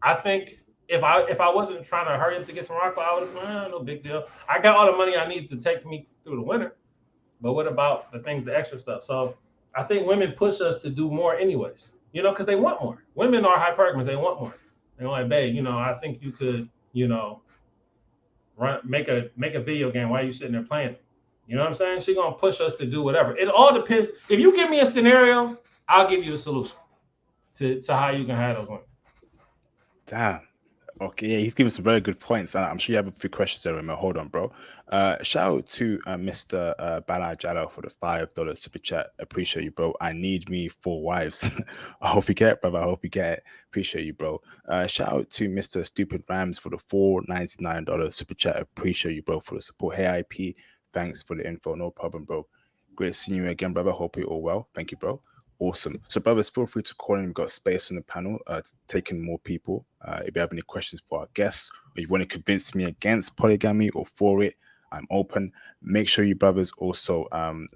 [SPEAKER 2] I think if I wasn't trying to hurry up to get to Morocco, I would have been no big deal. I got all the money I need to take me through the winter. But what about the things, the extra stuff? So I think women push us to do more anyways. You know, because they want more. Women are hypergamous. They want more. They're like, babe, you know, I think you could, you know, make a video game while you sitting there playing it. You know what I'm saying? She's gonna push us to do whatever. It all depends. If you give me a scenario, I'll give you a solution to how you can have those women.
[SPEAKER 1] Damn. Okay, yeah, he's giving some very good points. I'm sure you have a few questions there, Remo. Hold on, bro. Shout out to Mr. Bala Jallo for the $5 super chat. Appreciate you, bro. I need me 4 wives. I hope you get it, brother. I hope you get it. Appreciate you, bro. Shout out to Mr. Stupid Rams for the $4.99 super chat. Appreciate you, bro, for the support. Hey, IP, thanks for the info. No problem, bro. Great seeing you again, brother. Hope you're all well. Thank you, bro. Awesome. So, brothers, feel free to call in. We've got space on the panel to take in more people. If you have any questions for our guests, or you want to convince me against polygamy or for it, I'm open. Make sure you brothers also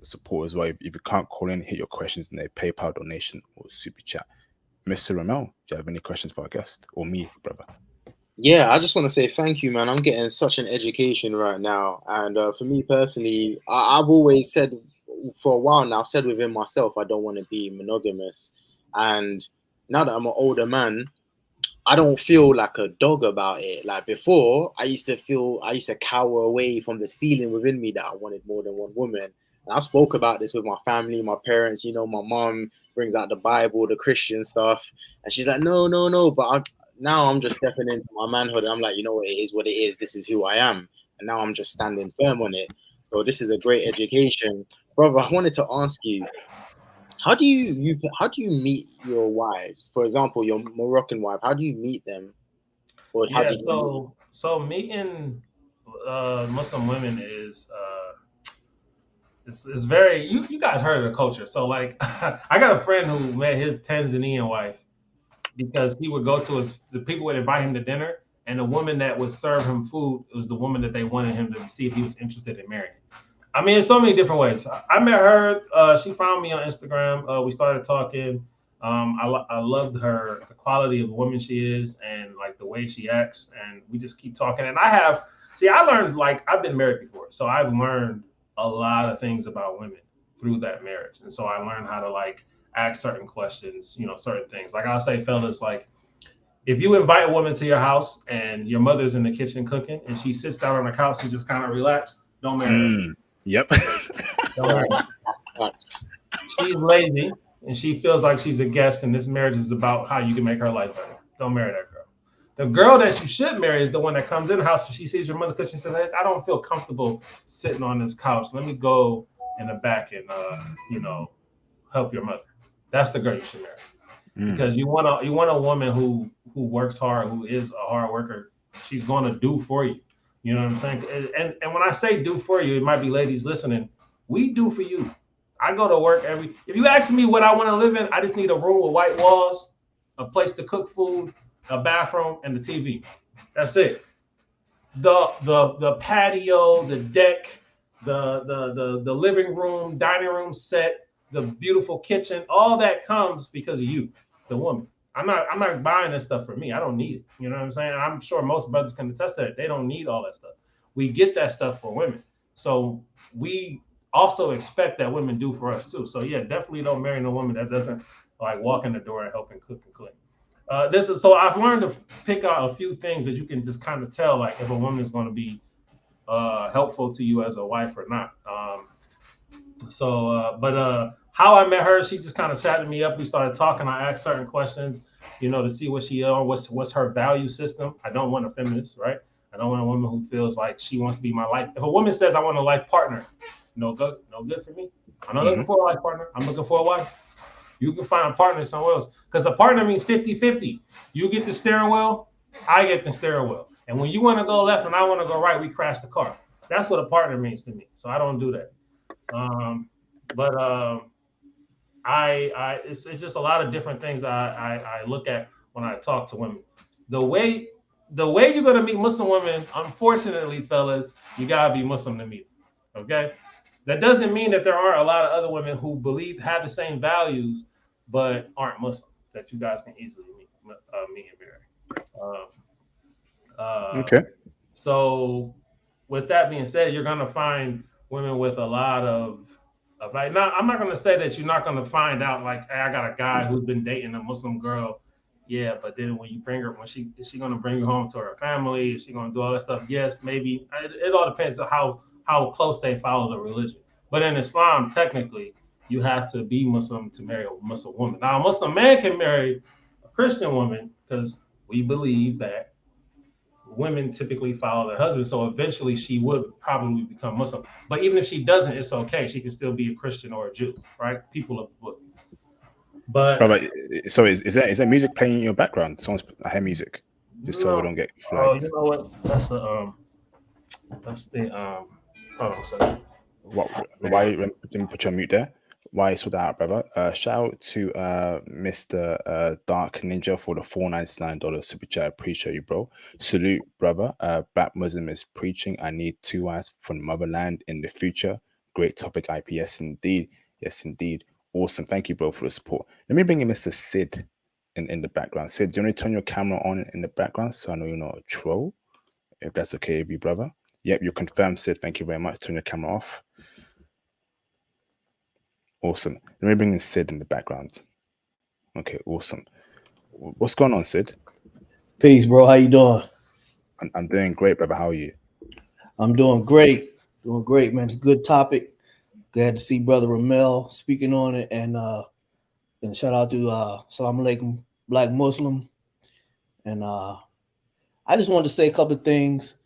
[SPEAKER 1] support as well. If you can't call in, hit your questions in their PayPal donation or super chat. Mr. Ramel, do you have any questions for our guest or me, brother?
[SPEAKER 3] Yeah, I just want to say thank you, man. I'm getting such an education right now. And for me personally, I've always said for a while now, I've said within myself, I don't want to be monogamous. And now that I'm an older man, I don't feel like a dog about it. Like before, I used to cower away from this feeling within me that I wanted more than one woman. And I spoke about this with my family, my parents. You know, my mom brings out the Bible, the Christian stuff, and she's like, no, no, no. But now I'm just stepping into my manhood, and I'm like, you know what, it is what it is. This is who I am, and now I'm just standing firm on it. So this is a great education, brother. I wanted to ask you, how do you meet your wives? For example, your Moroccan wife. How do you meet them, or how
[SPEAKER 2] Yeah.
[SPEAKER 3] did you meet?
[SPEAKER 2] So meeting Muslim women is it's very you guys heard of the culture. So like I got a friend who met his Tanzanian wife because he would go to the people would invite him to dinner, and the woman that would serve him food was the woman that they wanted him to see if he was interested in marrying. I mean, in so many different ways. I met her. She found me on Instagram. We started talking. I loved her, the quality of the woman she is, and like the way she acts. And we just keep talking. And I learned, like, I've been married before, so I've learned a lot of things about women through that marriage. And so I learned how to like ask certain questions, you know, certain things. Like I'll say, fellas, like if you invite a woman to your house and your mother's in the kitchen cooking and she sits down on the couch and just kind of relax, don't marry her.
[SPEAKER 1] Yep.
[SPEAKER 2] Don't marry her. She's lazy and she feels like she's a guest, and this marriage is about how you can make her life better. Don't marry that girl. The girl that you should marry is the one that comes in the house and she sees your mother cooking and says, hey, I don't feel comfortable sitting on this couch. Let me go in the back and help your mother. That's the girl you should marry. Because you want a woman who works hard, who is a hard worker. She's going to do for you. You know what I'm saying? And when I say do for you, it might be ladies listening. We do for you. I go to work if you ask me what I want to live in, I just need a room with white walls, a place to cook food, a bathroom, and the TV. That's it. The patio, the deck, the living room, dining room set, the beautiful kitchen, all that comes because of you, the woman. I'm not buying this stuff for me. I don't need it. You know what I'm saying? I'm sure most brothers can attest to that. They don't need all that stuff. We get that stuff for women. So we also expect that women do for us too. So yeah, definitely don't marry no woman that doesn't like walk in the door and help and cook and clean. So I've learned to pick out a few things that you can just kind of tell like if a woman is going to be helpful to you as a wife or not. How I met her, she just kind of chatted me up. We started talking. I asked certain questions, to see what she what's her value system. I don't want a feminist, right? I don't want a woman who feels like she wants to be my life. If a woman says I want a life partner, no good for me. I'm not looking for a life partner. I'm looking for a wife. You can find a partner somewhere else because a partner means 50-50. You get the steering wheel, I get the steering wheel. And when you want to go left and I want to go right, we crash the car. That's what a partner means to me. So I don't do that. It's just a lot of different things that I look at when I talk to women. The way you're gonna meet Muslim women, unfortunately, fellas, you gotta be Muslim to meet them. Okay, that doesn't mean that there aren't a lot of other women who have the same values, but aren't Muslim that you guys can easily meet and marry.
[SPEAKER 1] Okay.
[SPEAKER 2] So, with that being said, you're gonna find women with a lot of like. Now, I'm not gonna say that you're not gonna find out like, hey, I got a guy who's been dating a Muslim girl. Yeah, but then when you bring her, is she gonna bring you home to her family? Is she gonna do all that stuff? Yes, maybe. It all depends on how close they follow the religion. But in Islam, technically, you have to be Muslim to marry a Muslim woman. Now, a Muslim man can marry a Christian woman because we believe that women typically follow their husband. So eventually she would probably become Muslim. But even if she doesn't, it's okay. She can still be a Christian or a Jew, right? People of the book. But
[SPEAKER 1] Brother, so is that music playing in your background? I hear music. Just so I don't get flagged.
[SPEAKER 2] Oh, you know what? That's the hold on a second.
[SPEAKER 1] Why let me put you on mute there? Why sort that out, brother? Shout out to Mr. Dark Ninja for the $4.99 super chat. Appreciate you, bro. Salute, brother. Black Muslim is preaching. I need 2 eyes from motherland in the future. Great topic, IP. Yes, indeed. Yes, indeed. Awesome. Thank you, bro, for the support. Let me bring in Mr. Sid in the background. Sid, do you want to turn your camera on in the background so I know you're not a troll? If that's okay with you, brother. Yep, you confirmed, Sid. Thank you very much. Turn your camera off. Awesome. Let me bring in Sid in the background. Okay, awesome. What's going on, Sid?
[SPEAKER 4] Peace, bro. How you doing?
[SPEAKER 1] I'm doing great, brother. How are you?
[SPEAKER 4] I'm doing great. Doing great, man. It's a good topic. Glad to see Brother Ramel speaking on it. And shout out to Salam Alaikum, Black Muslim. And I just wanted to say a couple of things.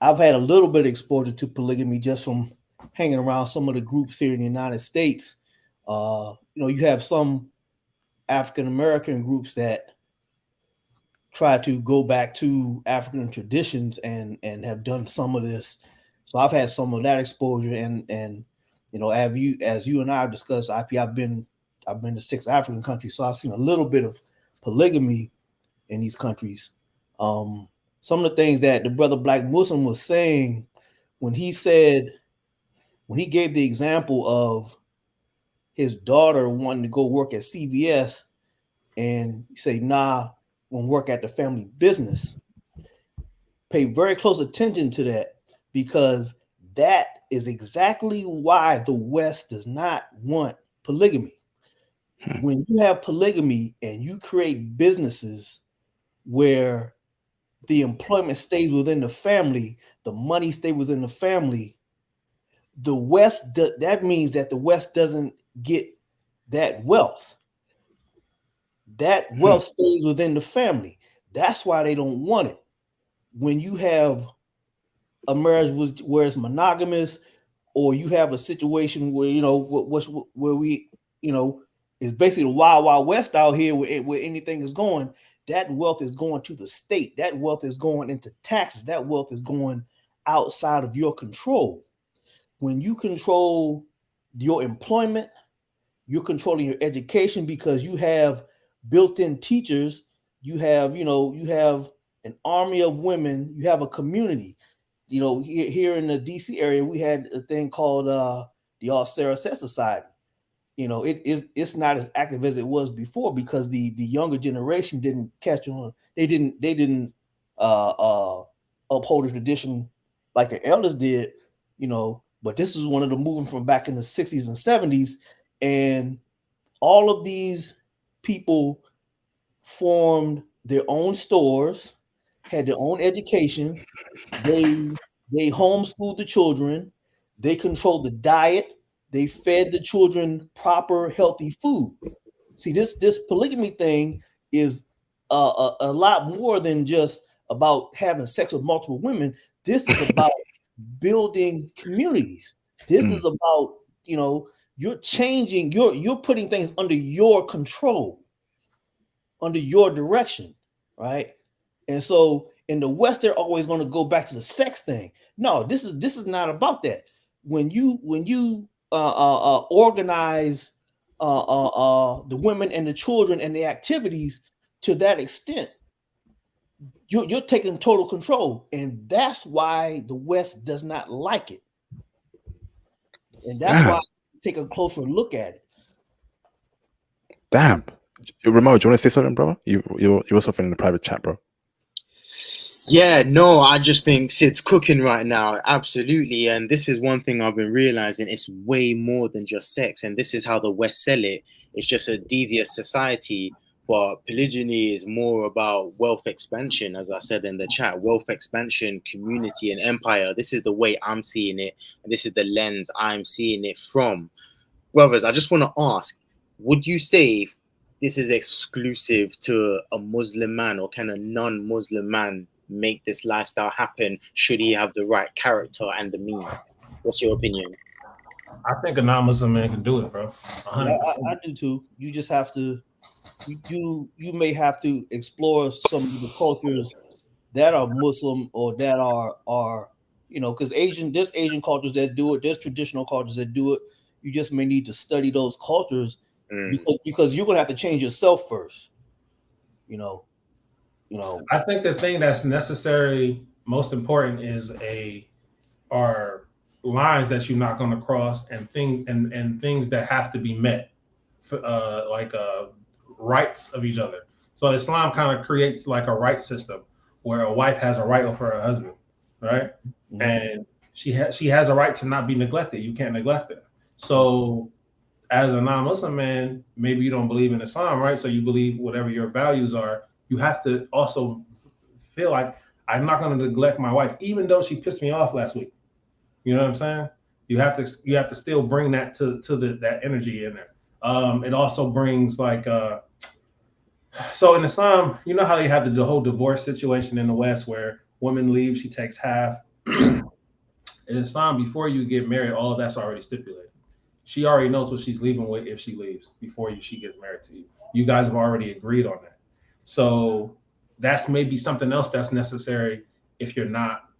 [SPEAKER 4] I've had a little bit of exposure to polygamy just from hanging around some of the groups here in the United States. You have some African-American groups that try to go back to African traditions and have done some of this. So I've had some of that exposure and as you and I have discussed, IP, I've been to 6 African countries, so I've seen a little bit of polygamy in these countries. Some of the things that the brother Black Muslim was saying when he gave the example of his daughter wanting to go work at CVS and say, nah, going to work at the family business. Pay very close attention to that, because that is exactly why the West does not want polygamy. When you have polygamy and you create businesses where the employment stays within the family, the money stays within the family, the West, that means that the West doesn't get that wealth. That wealth stays within the family. That's why they don't want it. When you have a marriage where it's monogamous, or you have a situation where, where we, is basically the wild, wild west out here where anything is going, that wealth is going to the state. That wealth is going into taxes. That wealth is going outside of your control. When you control your employment, you're controlling your education, because you have built-in teachers. You have an army of women. You have a community. Here in the DC area, we had a thing called the All Sarah Set Society. It's not as active as it was before, because the younger generation didn't catch on. They didn't uphold the tradition like the elders did. But this is one of the movement from back in the 60s and 70s, and all of these people formed their own stores, had their own education. They homeschooled the children. They controlled the diet. They fed the children proper, healthy food. See, this polygamy thing is a lot more than just about having sex with multiple women. This is about building communities. This is about, you're changing, you're putting things under your control, under your direction, right? And so in the West, they're always going to go back to the sex thing. No, this is not about that. When you organize the women and the children and the activities to that extent, you're taking total control, and that's why the West does not like it, and that's why I take a closer look at it.
[SPEAKER 1] Damn. Ramon, do you want to say something, brother? You were something in the private chat, bro.
[SPEAKER 3] Yeah, no, I just think Sid's cooking right now. Absolutely. And this is one thing I've been realizing, it's way more than just sex. And this is how the West sell it. It's just a devious society. But polygyny is more about wealth expansion, as I said in the chat. Wealth expansion, community, and empire. This is the way I'm seeing it. And this is the lens I'm seeing it from. Brothers, I just want to ask, would you say this is exclusive to a Muslim man, or can a non-Muslim man make this lifestyle happen should he have the right character and the means? What's your opinion?
[SPEAKER 2] I think a non-Muslim man can do it, bro. 100%.
[SPEAKER 4] I do too. You just have to, you may have to explore some of the cultures that are Muslim or that are because there's Asian cultures that do it. There's traditional cultures that do it. You just may need to study those cultures because you're gonna have to change yourself first.
[SPEAKER 2] I think the thing that's necessary, most important, are lines that you're not going to cross, and things that have to be met, like rights of each other. So Islam kind of creates like a right system where a wife has a right over her husband, right? Mm-hmm. And she has a right to not be neglected. You can't neglect her. So as a non-Muslim man, maybe you don't believe in Islam, right? So you believe whatever your values are. You have to also feel like I'm not going to neglect my wife, even though she pissed me off last week. You know what I'm saying? You have to still bring that to that energy in there. It also brings like so in Islam, you know how they have the whole divorce situation in the West where woman leaves, she takes half. In Islam, before you get married, all of that's already stipulated. She already knows what she's leaving with if she leaves before she gets married to you. You guys have already agreed on that. So that's maybe something else that's necessary if you're not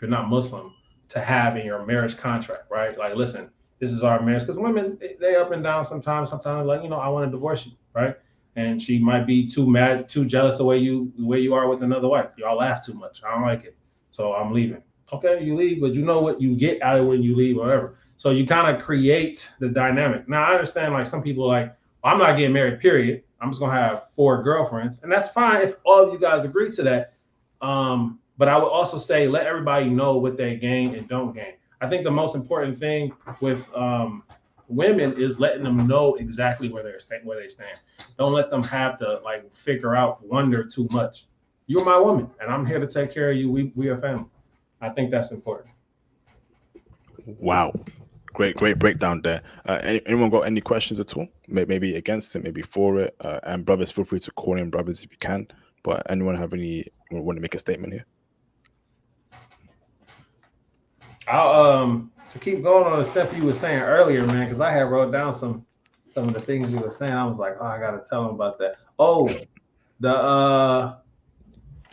[SPEAKER 2] Muslim to have in your marriage contract, right? Like, listen, this is our marriage, because women, they up and down sometimes like, I want to divorce you, right? And she might be too mad, too jealous the way you are with another wife. Y'all laugh too much. I don't like it, so I'm leaving. Okay, you leave, but you know what you get out of when you leave, whatever. So you kind of create the dynamic. Now I understand, like, some people are like, well, I'm not getting married, period. I'm just gonna have 4 girlfriends, and that's fine if all of you guys agree to that. But I would also say let everybody know what they gain and don't gain. I think the most important thing with women is letting them know exactly where they stand. Don't let them have to like wonder too much. You're my woman, and I'm here to take care of you. We are family. I think that's important.
[SPEAKER 1] Wow. Great breakdown there. Anyone got any questions at all? Maybe against it, maybe for it. And brothers, feel free to call in, brothers, if you can. But anyone want to make a statement here?
[SPEAKER 2] I'll to keep going on the stuff you were saying earlier, man, because I had wrote down some of the things you were saying. I was like, oh, I gotta tell them about that. Oh,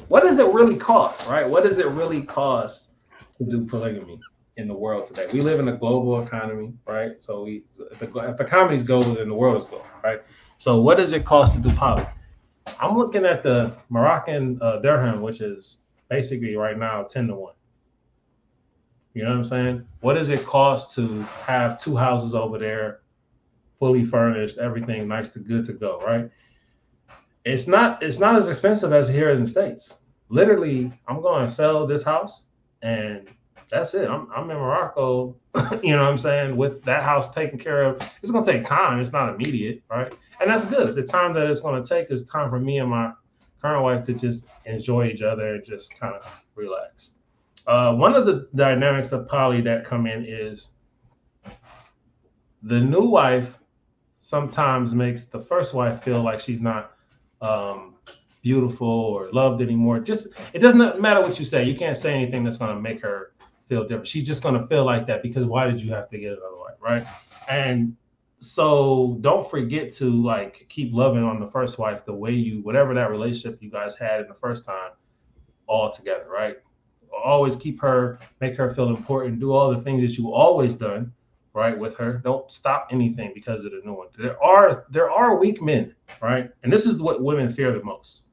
[SPEAKER 2] what does it really cost, right? What does it really cost to do polygamy in the world today? We live in a global economy, right? So if the economy is global, then the world is global, right? So what does it cost to do poly? I'm looking at the Moroccan dirham, which is basically right now 10-1. You know what I'm saying? What does it cost to have 2 houses over there, fully furnished, everything nice to good to go, right? It's not as expensive as here in the States. Literally, I'm going to sell this house and that's it. I'm in Morocco, you know what I'm saying, with that house taken care of. It's going to take time. It's not immediate, right? And that's good. The time that it's going to take is time for me and my current wife to just enjoy each other and just kind of relax. One of the dynamics of poly that come in is the new wife sometimes makes the first wife feel like she's not beautiful or loved anymore. Just, it doesn't matter what you say. You can't say anything that's going to make her feel different. She's just going to feel like that because why did you have to get another wife, right? And so don't forget to like keep loving on the first wife the way whatever that relationship you guys had in the first time, all together, right? Always keep her, make her feel important, do all the things that you've always done, right, with her. Don't stop anything because of the new one. There are weak men, right? And this is what women fear the most.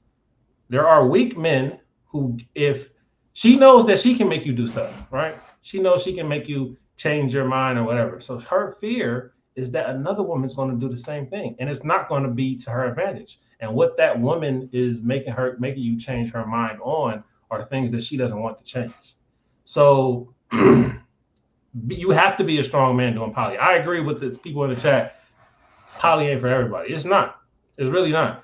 [SPEAKER 2] There are weak men who, if she knows that she can make you do stuff, right? She knows she can make you change your mind or whatever. So her fear is that another woman's going to do the same thing, and it's not going to be to her advantage. And what that woman is making you change her mind on are things that she doesn't want to change. So you have to be a strong man doing poly. I agree with the people in the chat. Poly ain't for everybody. It's not. It's really not.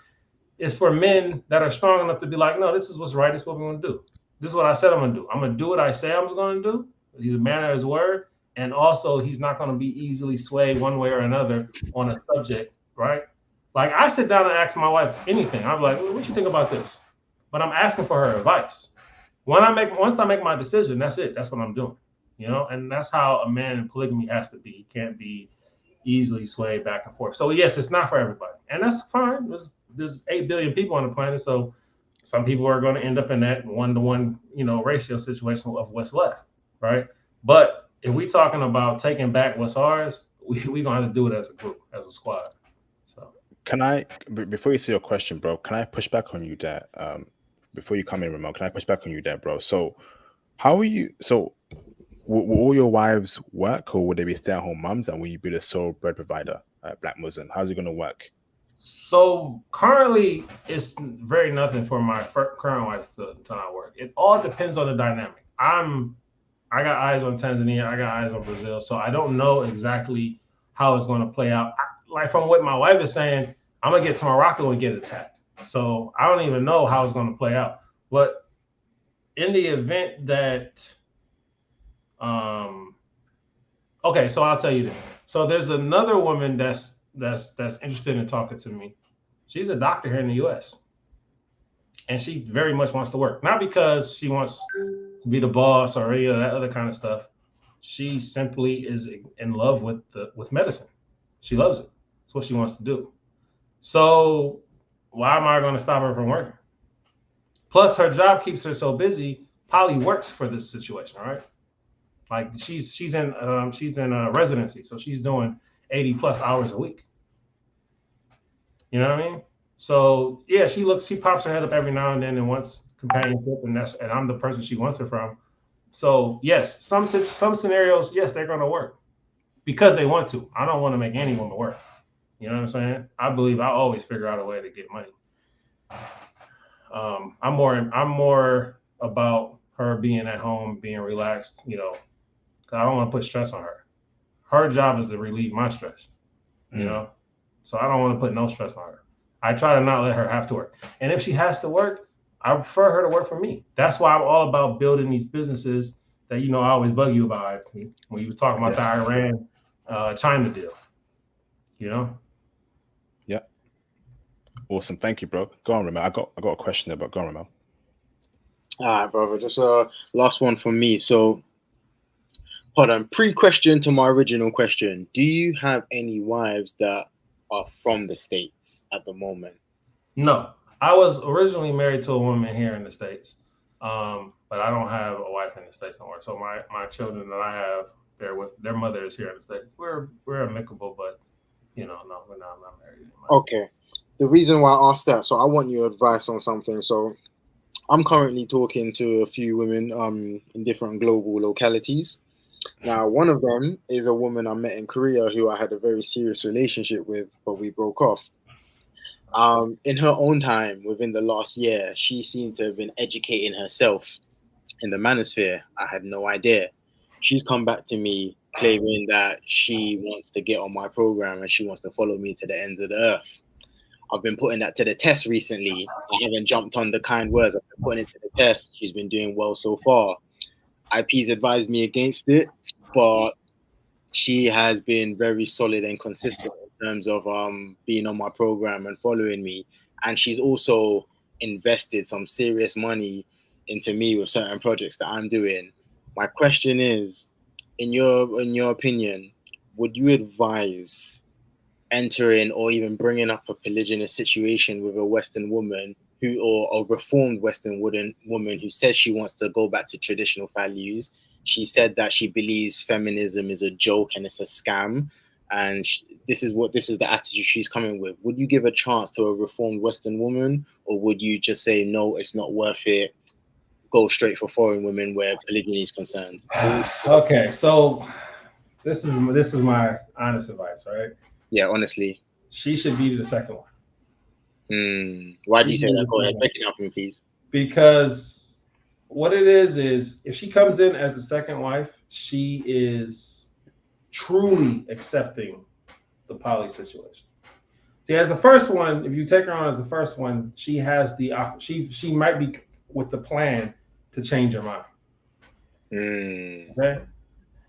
[SPEAKER 2] It's for men that are strong enough to be like, no, this is what's right. This is what we're going to do. This is what I said I'm going to do. I'm going to do what I say I was going to do. He's a man of his word. And also, he's not going to be easily swayed one way or another on a subject, right? Like, I sit down and ask my wife anything. I'm like, what you think about this? But I'm asking for her advice. Once I make my decision, that's it. That's what I'm doing, you know? And that's how a man in polygamy has to be. He can't be easily swayed back and forth. So, yes, it's not for everybody. And that's fine. There's 8 billion people on the planet, so some people are going to end up in that 1-to-1, ratio situation of what's left, right? But if we're talking about taking back what's ours, we're going to have to do it as a group, as a squad. So,
[SPEAKER 1] can I, before you say your question, bro, can I push back on you there? Before you come in, Ramon, can I push back on you there, bro? So, how are you? So, will all your wives work, or would they be stay-at-home moms, and will you be the sole bread provider, Black Muslim? How's it going to work?
[SPEAKER 2] So currently, it's very nothing for my current wife to not work. It all depends on the dynamic. I got eyes on Tanzania. I got eyes on Brazil. So I don't know exactly how it's going to play out. Like from what my wife is saying, I'm going to get to Morocco and get attacked. So I don't even know how it's going to play out. But in the event that, okay, so I'll tell you this. So there's another woman that's interested in talking to me. She's a doctor here in the U.S. and she very much wants to work. Not because she wants to be the boss or any of that other kind of stuff. She simply is in love with medicine. She loves it. It's what she wants to do. So why am I going to stop her from working? Plus, her job keeps her so busy. Poly works for this situation, right? Like she's in residency, so she's doing 80 plus hours a week. You know what I mean? So yeah, she pops her head up every now and then and wants companionship, and I'm the person she wants it from. So yes, some scenarios, yes, they're gonna work because they want to. I don't want to make any woman work. You know what I'm saying? I believe I always figure out a way to get money. I'm more about her being at home, being relaxed, because I don't want to put stress on her. Her job is to relieve my stress, you know? So I don't want to put no stress on her. I try to not let her have to work. And if she has to work, I prefer her to work for me. That's why I'm all about building these businesses that, I always bug you about when you were talking about the Iran China deal,
[SPEAKER 1] Yeah. Awesome. Thank you, bro. Go on, Ramel. I got a question there, but go on, Ramel.
[SPEAKER 3] All right, brother. Just last one from me. So, hold on. Pre-question to my original question. Do you have any wives that are from the States at the moment?
[SPEAKER 2] No. I was originally married to a woman here in the States, but I don't have a wife in the States no more. So my children that I have, their mother is here in the States. We're amicable, but no, I'm not married anymore.
[SPEAKER 3] Okay. The reason why I asked that, so I want your advice on something. So I'm currently talking to a few women in different global localities. Now, one of them is a woman I met in Korea who I had a very serious relationship with, but we broke off. In her own time, within the last year, she seemed to have been educating herself in the manosphere. I had no idea. She's come back to me claiming that she wants to get on my program and she wants to follow me to the ends of the earth. I've been putting that to the test recently. I haven't jumped on the kind words. I've been putting it to the test. She's been doing well so far. IP's advised me against it, but she has been very solid and consistent in terms of being on my program and following me. And she's also invested some serious money into me with certain projects that I'm doing. My question is, in your opinion, would you advise entering or even bringing up a polygynous situation with a Western woman or a reformed Western woman who says she wants to go back to traditional values? She said that she believes feminism is a joke and it's a scam, and this is the attitude she's coming with. Would you give a chance to a reformed Western woman, or would you just say no, it's not worth it, go straight for foreign women where polygyny is concerned?
[SPEAKER 2] Okay, so this is my honest advice, right?
[SPEAKER 3] Yeah, honestly.
[SPEAKER 2] She should be the second one.
[SPEAKER 3] Why do you say that? Go ahead, break it down for me, please.
[SPEAKER 2] Because what it is if she comes in as the second wife, she is truly accepting the poly situation. See, as the first one, if you take her on as the first one, she has she might be with the plan to change her mind. Okay,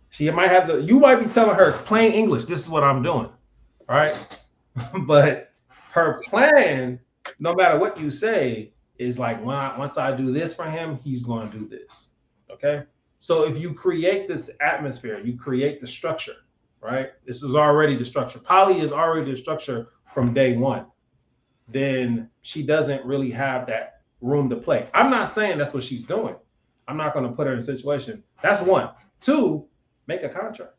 [SPEAKER 2] she might have you might be telling her plain English, this is what I'm doing, right? But her plan, no matter what you say, is like once I do this for him, he's going to do this. Okay, so if you create this atmosphere, you create the structure, right? This is already the structure. Poly is already the structure from day one. Then she doesn't really have that room to play. I'm not saying that's what she's doing. I'm not going to put her in a situation. That's one. Two, make a contract.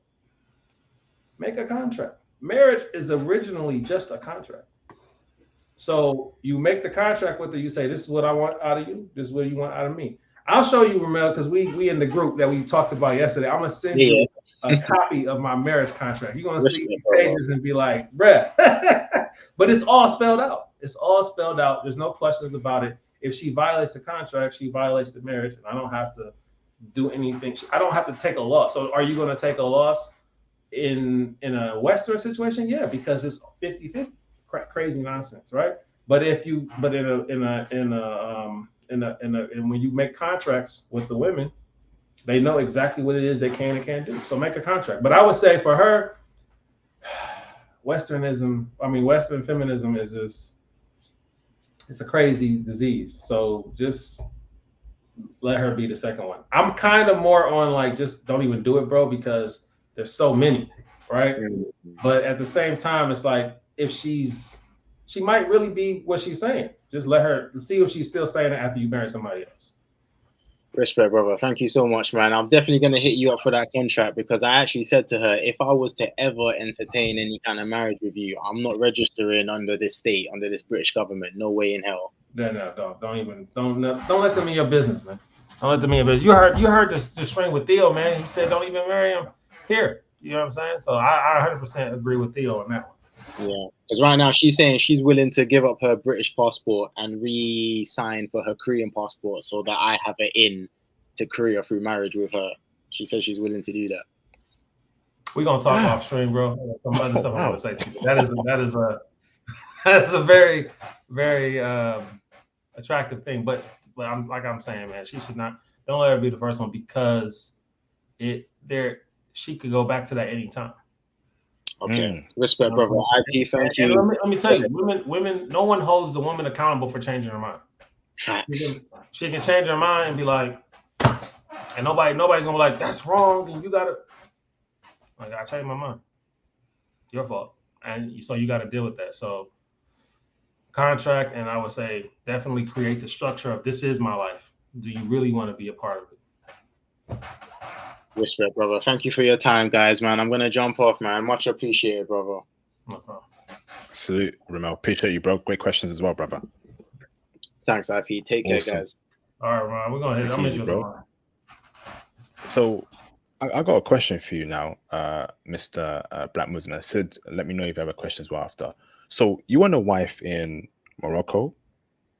[SPEAKER 2] Make a contract. Marriage is originally just a contract. So you make the contract with her. You say, this is what I want out of you. This is what you want out of me. I'll show you, Ramel, because we in the group that we talked about yesterday. I'm going to send you a copy of my marriage contract. You're going to see these pages and be like, bruh. But it's all spelled out. It's all spelled out. There's no questions about it. If she violates the contract, she violates the marriage, and I don't have to do anything. I don't have to take a loss. So are you going to take a loss in a Western situation? Yeah, because it's 50-50. Crazy nonsense, right? But when you make contracts with the women, they know exactly what it is they can and can't do. So make a contract. But I would say for her, Western feminism is just, it's a crazy disease. So just let her be the second one. I'm kind of more on like, just don't even do it, bro, because there's so many, right? But at the same time, it's like, if she might really be what she's saying. Just let her see if she's still saying it after you marry somebody else.
[SPEAKER 3] Respect, brother. Thank you so much, man. I'm definitely going to hit you up for that contract, because I actually said to her, if I was to ever entertain any kind of marriage with you, I'm not registering under this state, under this British government. No way in hell.
[SPEAKER 2] No, don't let them in your business, man. Don't let them in your business. You heard the string with Theo, man. He said don't even marry him here. You know what I'm saying? So I 100% agree with Theo on that one.
[SPEAKER 3] Yeah, because right now she's saying she's willing to give up her British passport and re-sign for her Korean passport so that I have her in to Korea through marriage with her. She says she's willing to do that.
[SPEAKER 2] We're gonna talk off stream, bro. Some other stuff I want to say to you. That is a very, very attractive thing. But I'm saying, man, she should not. Don't let her be the first one, because she could go back to that anytime.
[SPEAKER 3] Okay, respect, brother. IP, thank you.
[SPEAKER 2] Let me tell you, women. No one holds the woman accountable for changing her mind.
[SPEAKER 3] Facts.
[SPEAKER 2] She can change her mind and be like, and nobody's gonna be like, that's wrong, and you gotta. Like, I changed my mind. Your fault, and so you got to deal with that. So, contract, and I would say definitely create the structure of this is my life. Do you really want to be a part of it?
[SPEAKER 3] Respect, brother. Thank you for your time, guys, man. I'm going to jump off, man. Much appreciated, brother.
[SPEAKER 2] No problem.
[SPEAKER 1] Salute, Ramel. Appreciate you, bro. Great questions as well, brother.
[SPEAKER 3] Thanks, IP. Take care, guys.
[SPEAKER 2] All right, man. We're going to hit. I'm easy, bro.
[SPEAKER 1] So, I got a question for you now, Mr. Black Muslim. I said, let me know if you have a question as well after. So, you want a wife in Morocco,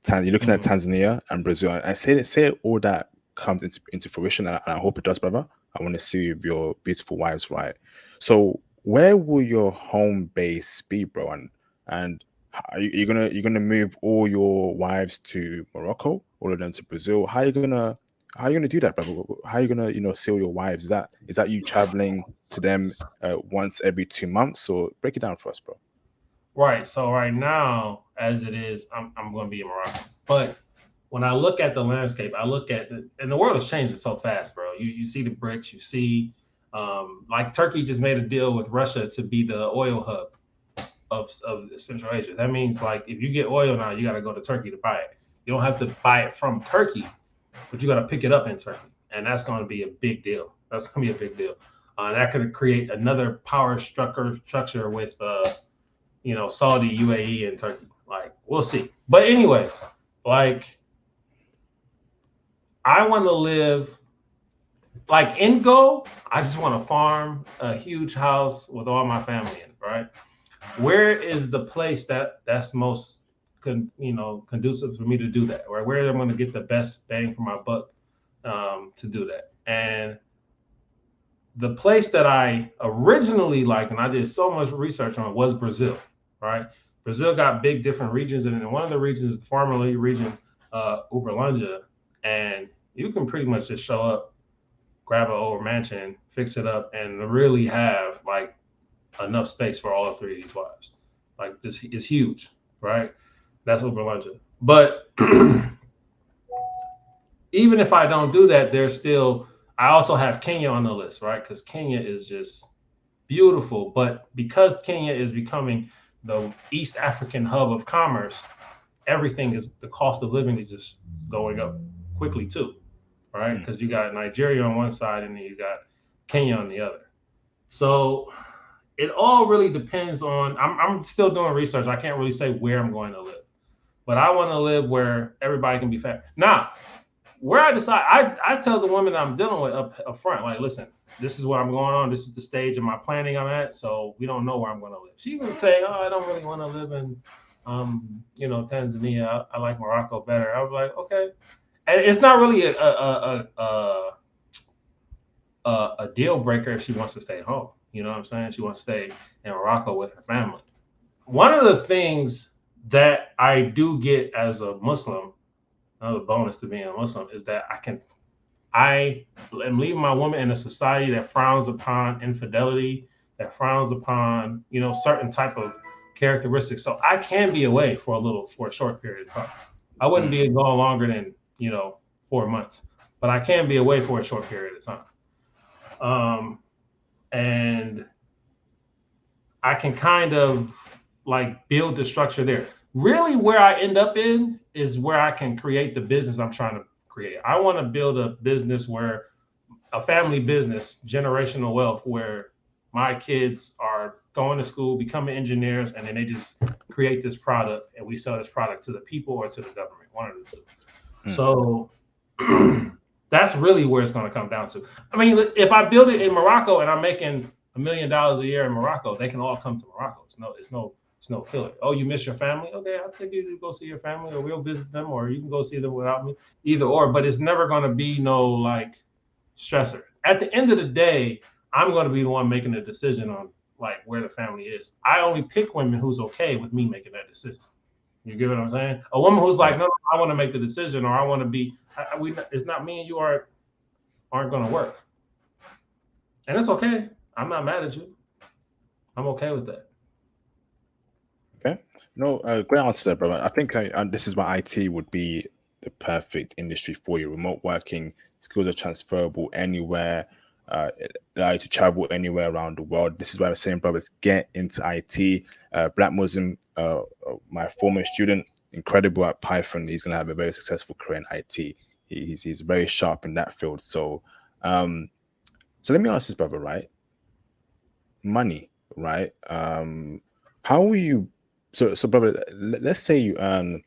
[SPEAKER 1] you're looking at Tanzania and Brazil. And say all that comes into fruition, and I hope it does, brother. I want to see your beautiful wives, right? So, where will your home base be, bro? And are you gonna move all your wives to Morocco, all of them to Brazil? How are you gonna do that, brother? How are you gonna seal your wives? Is that you traveling to them once every 2 months, or break it down for us, bro?
[SPEAKER 2] Right. So right now, as it is, I'm going to be in Morocco. But when I look at the landscape, I look at and the world is changing so fast, bro. You see the BRICS, you see like Turkey just made a deal with Russia to be the oil hub of Central Asia. That means like if you get oil now, you got to go to Turkey to buy it. You don't have to buy it from Turkey, but you got to pick it up in Turkey, and that's going to be a big deal. That's going to be a big deal. That could create another power structure with Saudi, UAE, and Turkey. Like, we'll see. But anyways, like, I want to live like end goal, I just want to farm a huge house with all my family in, right? Where is the place that's most conducive for me to do that, or where I'm going to get the best bang for my buck to do that? And the place that I originally liked, and I did so much research on, was Brazil, right? Brazil got big different regions, and in one of the regions, the formerly region, Uberlândia, and you can pretty much just show up, grab an old mansion, fix it up, and really have like enough space for all three of these wives. Like this is huge, right? That's Uberlândia. But even if I don't do that, there's still, I also have Kenya on the list, right? Because Kenya is just beautiful. But because Kenya is becoming the East African hub of commerce, everything is, the cost of living is just going up quickly too, right? Because you got Nigeria on one side and then you got Kenya on the other. So it all really depends on, I'm still doing research. I can't really say where I'm going to live, but I want to live where everybody can be fat. Now, where I decide, I tell the woman that I'm dealing with up front, like, listen, this is what I'm going on. This is the stage of my planning I'm at. So we don't know where I'm going to live. She would say, oh, I don't really want to live in, Tanzania. I like Morocco better. I was like, okay. And it's not really a deal breaker if she wants to stay home. You know what I'm saying? She wants to stay in Morocco with her family. One of the things that I do get as a Muslim, another bonus to being a Muslim, is that I am leaving my woman in a society that frowns upon infidelity, that frowns upon, certain type of characteristics. So I can be away for a short period of time. I wouldn't be gone longer than, 4 months, but I can be away for a short period of time. And I can kind of like build the structure there. Really where I end up in is where I can create the business I'm trying to create. I want to build a business where a family business, generational wealth, where my kids are going to school, becoming engineers, and then they just create this product and we sell this product to the people or to the government, one of the two. So that's really where it's going to come down to. I mean, if I build it in Morocco and I'm making $1 million a year in Morocco, they can all come to Morocco. It's no killer. Oh, you miss your family? Okay, I'll take you to go see your family, or we'll visit them, or you can go see them without me. Either or, but it's never going to be no like stressor. At the end of the day, I'm going to be the one making the decision on like where the family is. I only pick women who's okay with me making that decision. You get what I'm saying? A woman who's like, no, I want to make the decision, or I want to be. It's not me and you aren't going to work, and it's okay. I'm not mad at you. I'm okay with that.
[SPEAKER 1] Okay. No, great answer there, brother. I think this is why IT would be the perfect industry for you. Remote working, skills are transferable anywhere, allow you to travel anywhere around the world. This is why I'm saying, brothers, get into IT. Black Muslim, my former student, incredible at Python. He's going to have a very successful career in IT. He's very sharp in that field. So, so let me ask this, brother, right? Money, right? How will you? So brother, let's say you're earning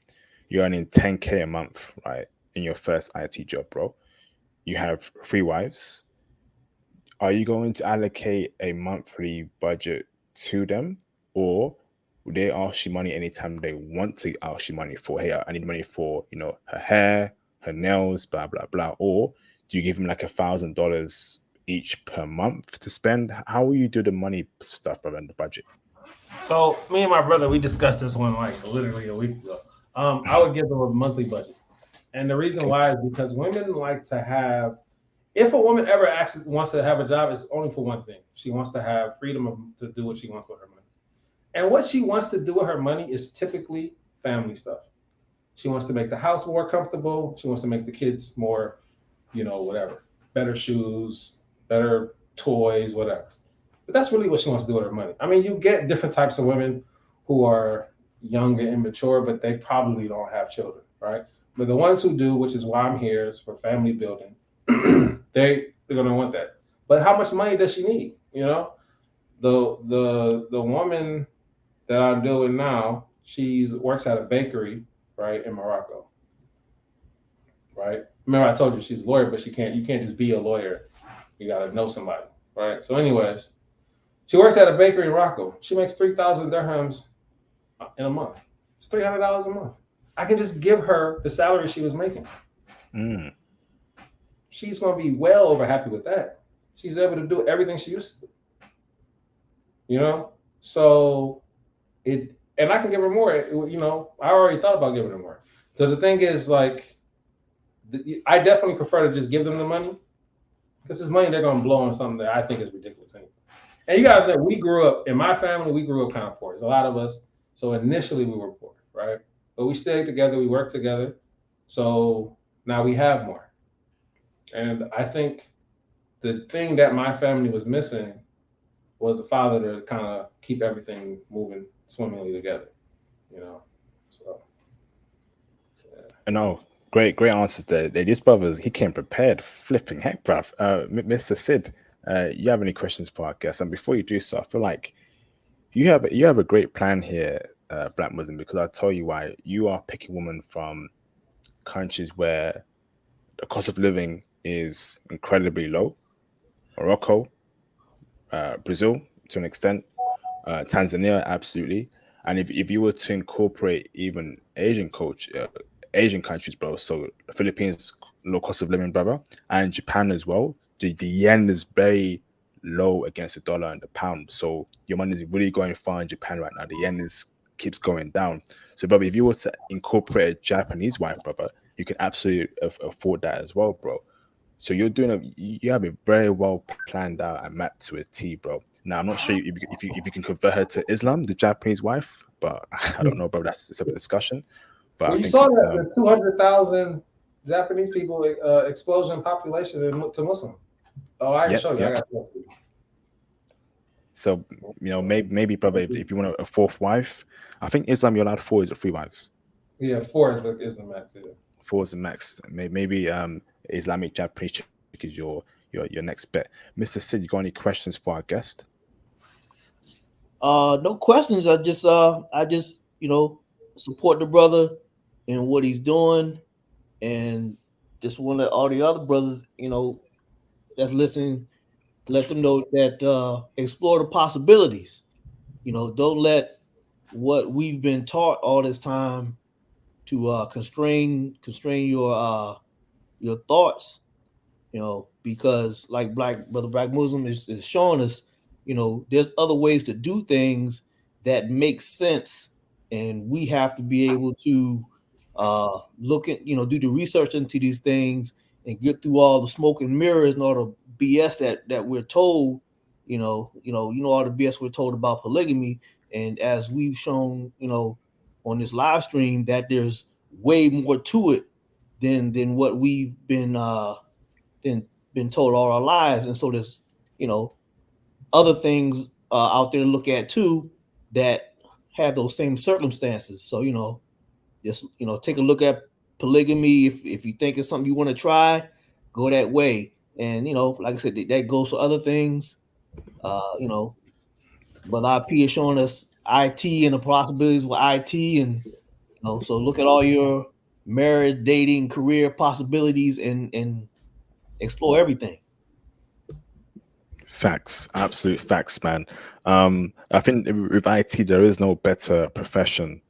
[SPEAKER 1] $10K a month, right, in your first IT job, bro. You have 3 wives. Are you going to allocate a monthly budget to them, or would they ask you money anytime they want to ask you money for, hey, I need money for, her hair, her nails, blah, blah, blah? Or do you give them like $1,000 each per month to spend? How will you do the money stuff, brother, and the budget?
[SPEAKER 2] So me and my brother, we discussed this one like literally a week ago. I would give them a monthly budget. And the reason why is because women like to have, if a woman ever wants to have a job, it's only for one thing. She wants to have freedom to do what she wants with her money. And what she wants to do with her money is typically family stuff. She wants to make the house more comfortable. She wants to make the kids more, whatever, better shoes, better toys, whatever. But that's really what she wants to do with her money. I mean, you get different types of women who are young and immature, but they probably don't have children, right? But the ones who do, which is why I'm here, is for family building, they're going to want that. But how much money does she need? The woman that I'm dealing with now, she works at a bakery, right, in Morocco, right? Remember I told you she's a lawyer, but you can't just be a lawyer You got to know somebody, right? So, anyways, she works at a bakery in Rocco. She makes 3,000 dirhams in a month. It's $300 a month. I can just give her the salary she was making.
[SPEAKER 1] Mm.
[SPEAKER 2] She's going to be well over happy with that. She's able to do everything she used to do. You know? So and I can give her more. You know, I already thought about giving her more. So the thing is, like, I definitely prefer to just give them the money, because it's money they're going to blow on something that I think is ridiculous anyway. And you got to know, we grew up, in my family, we grew up kind of poor. There's a lot of us. So initially we were poor, right? But we stayed together, we worked together. So now we have more. And I think the thing that my family was missing was a father to kind of keep everything moving swimmingly together, you know? So, yeah.
[SPEAKER 1] No, great answers there. These brothers, he came prepared. Flipping heck, bruv. Mr. Sid, you have any questions for our guests? And before you do so, I feel like you have a great plan here, Black Muslim, because I'll tell you why. You are picking women from countries where the cost of living is incredibly low. Morocco, Brazil to an extent, Tanzania, absolutely. And if you were to incorporate even Asian countries, bro, so the Philippines, low cost of living, brother, and Japan as well, the yen is very low against the dollar and the pound. So your money is really going far in Japan right now. The yen keeps going down. So, brother, if you were to incorporate a Japanese wife, brother, you can absolutely afford that as well, bro. So you have a very well planned out and mapped to a T, bro. Now I'm not sure if you can convert her to Islam, the Japanese wife, but I don't know, bro. That's a separate discussion. But
[SPEAKER 2] Well,
[SPEAKER 1] I
[SPEAKER 2] you
[SPEAKER 1] think
[SPEAKER 2] saw
[SPEAKER 1] it's,
[SPEAKER 2] that the 200,000 Japanese people explosion in population to Muslim. Oh, I can show you. I got to.
[SPEAKER 1] So maybe brother, if you want a fourth wife, I think Islam you're allowed 4 is it 3 wives?
[SPEAKER 2] Yeah, 4 is the max. Yeah.
[SPEAKER 1] 4 is the max. Maybe Islamic Japanese chick is your next bet. Mr. Sid, you got any questions for our guest?
[SPEAKER 4] No questions. I just support the brother in what he's doing, and just want to all the other brothers, that's listening, let them know that explore the possibilities. Don't let what we've been taught all this time to constrain your thoughts. Because like Black Muslim is showing us, there's other ways to do things that make sense, and we have to be able to look at, do the research into these things and get through all the smoke and mirrors and all the BS that we're told, all the BS we're told about polygamy. And as we've shown, on this live stream, that there's way more to it than what we've been told all our lives. And so there's, other things out there to look at too that have those same circumstances. So, just, take a look at polygamy. If you think it's something you want to try, go that way. And, like I said, that goes for other things. But IP is showing us IT and the possibilities with IT. And, so look at all your marriage, dating, career possibilities and explore everything.
[SPEAKER 1] Facts, absolute facts, man. I think with IT, there is no better profession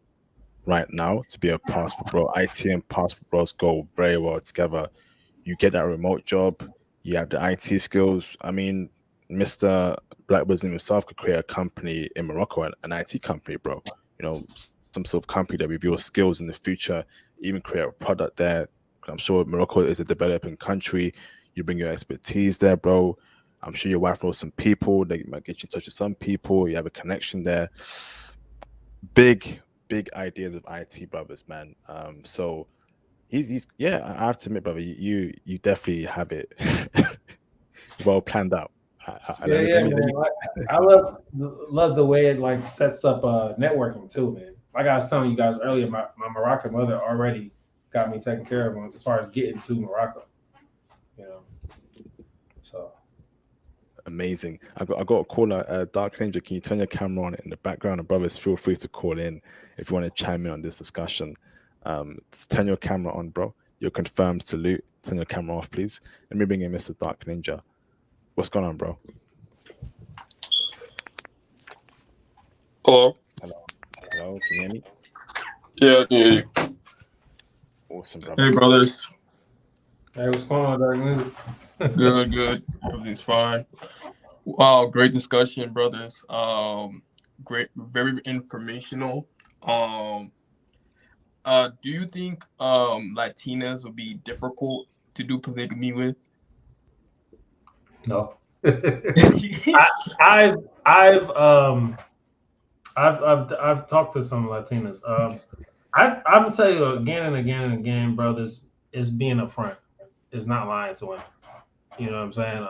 [SPEAKER 1] right now to be a passport bro. IT and passport bros go very well together. You get that remote job, you have the IT skills. I mean, Mr. Black Wisdom himself could create a company in Morocco, an IT company, bro. Some sort of company that reveals skills in the future, even create a product there. I'm sure Morocco is a developing country. You bring your expertise there, bro. I'm sure your wife knows some people. They might get you in touch with some people. You have a connection there. Big ideas of IT, brothers, man. So he's yeah. I have to admit, brother, you definitely have it well planned out.
[SPEAKER 2] I love the way it like sets up networking too, man. Like I was telling you guys earlier, my Moroccan mother already got me taken care of as far as getting to Morocco. So
[SPEAKER 1] amazing. I got a caller, Dark Ninja. Can you turn your camera on in the background? And brothers, feel free to call in if you want to chime in on this discussion. Just turn your camera on, bro. You're confirmed to loot. Turn your camera off, please. Let me bring in Mr. Dark Ninja. What's going on, bro?
[SPEAKER 5] Hello.
[SPEAKER 1] Hello, can you hear me?
[SPEAKER 5] Yeah, I can hear you.
[SPEAKER 1] Awesome, brother.
[SPEAKER 5] Hey, brothers.
[SPEAKER 2] Hey, what's going on, Dark Music?
[SPEAKER 5] Good. Everything's fine. Wow, great discussion, brothers. Great, very informational. Do you think Latinas would be difficult to do polygamy with?
[SPEAKER 2] No. I've talked to some Latinas. I will tell you again and again and again, brothers, is being upfront. Is not lying to women. You know what I'm saying?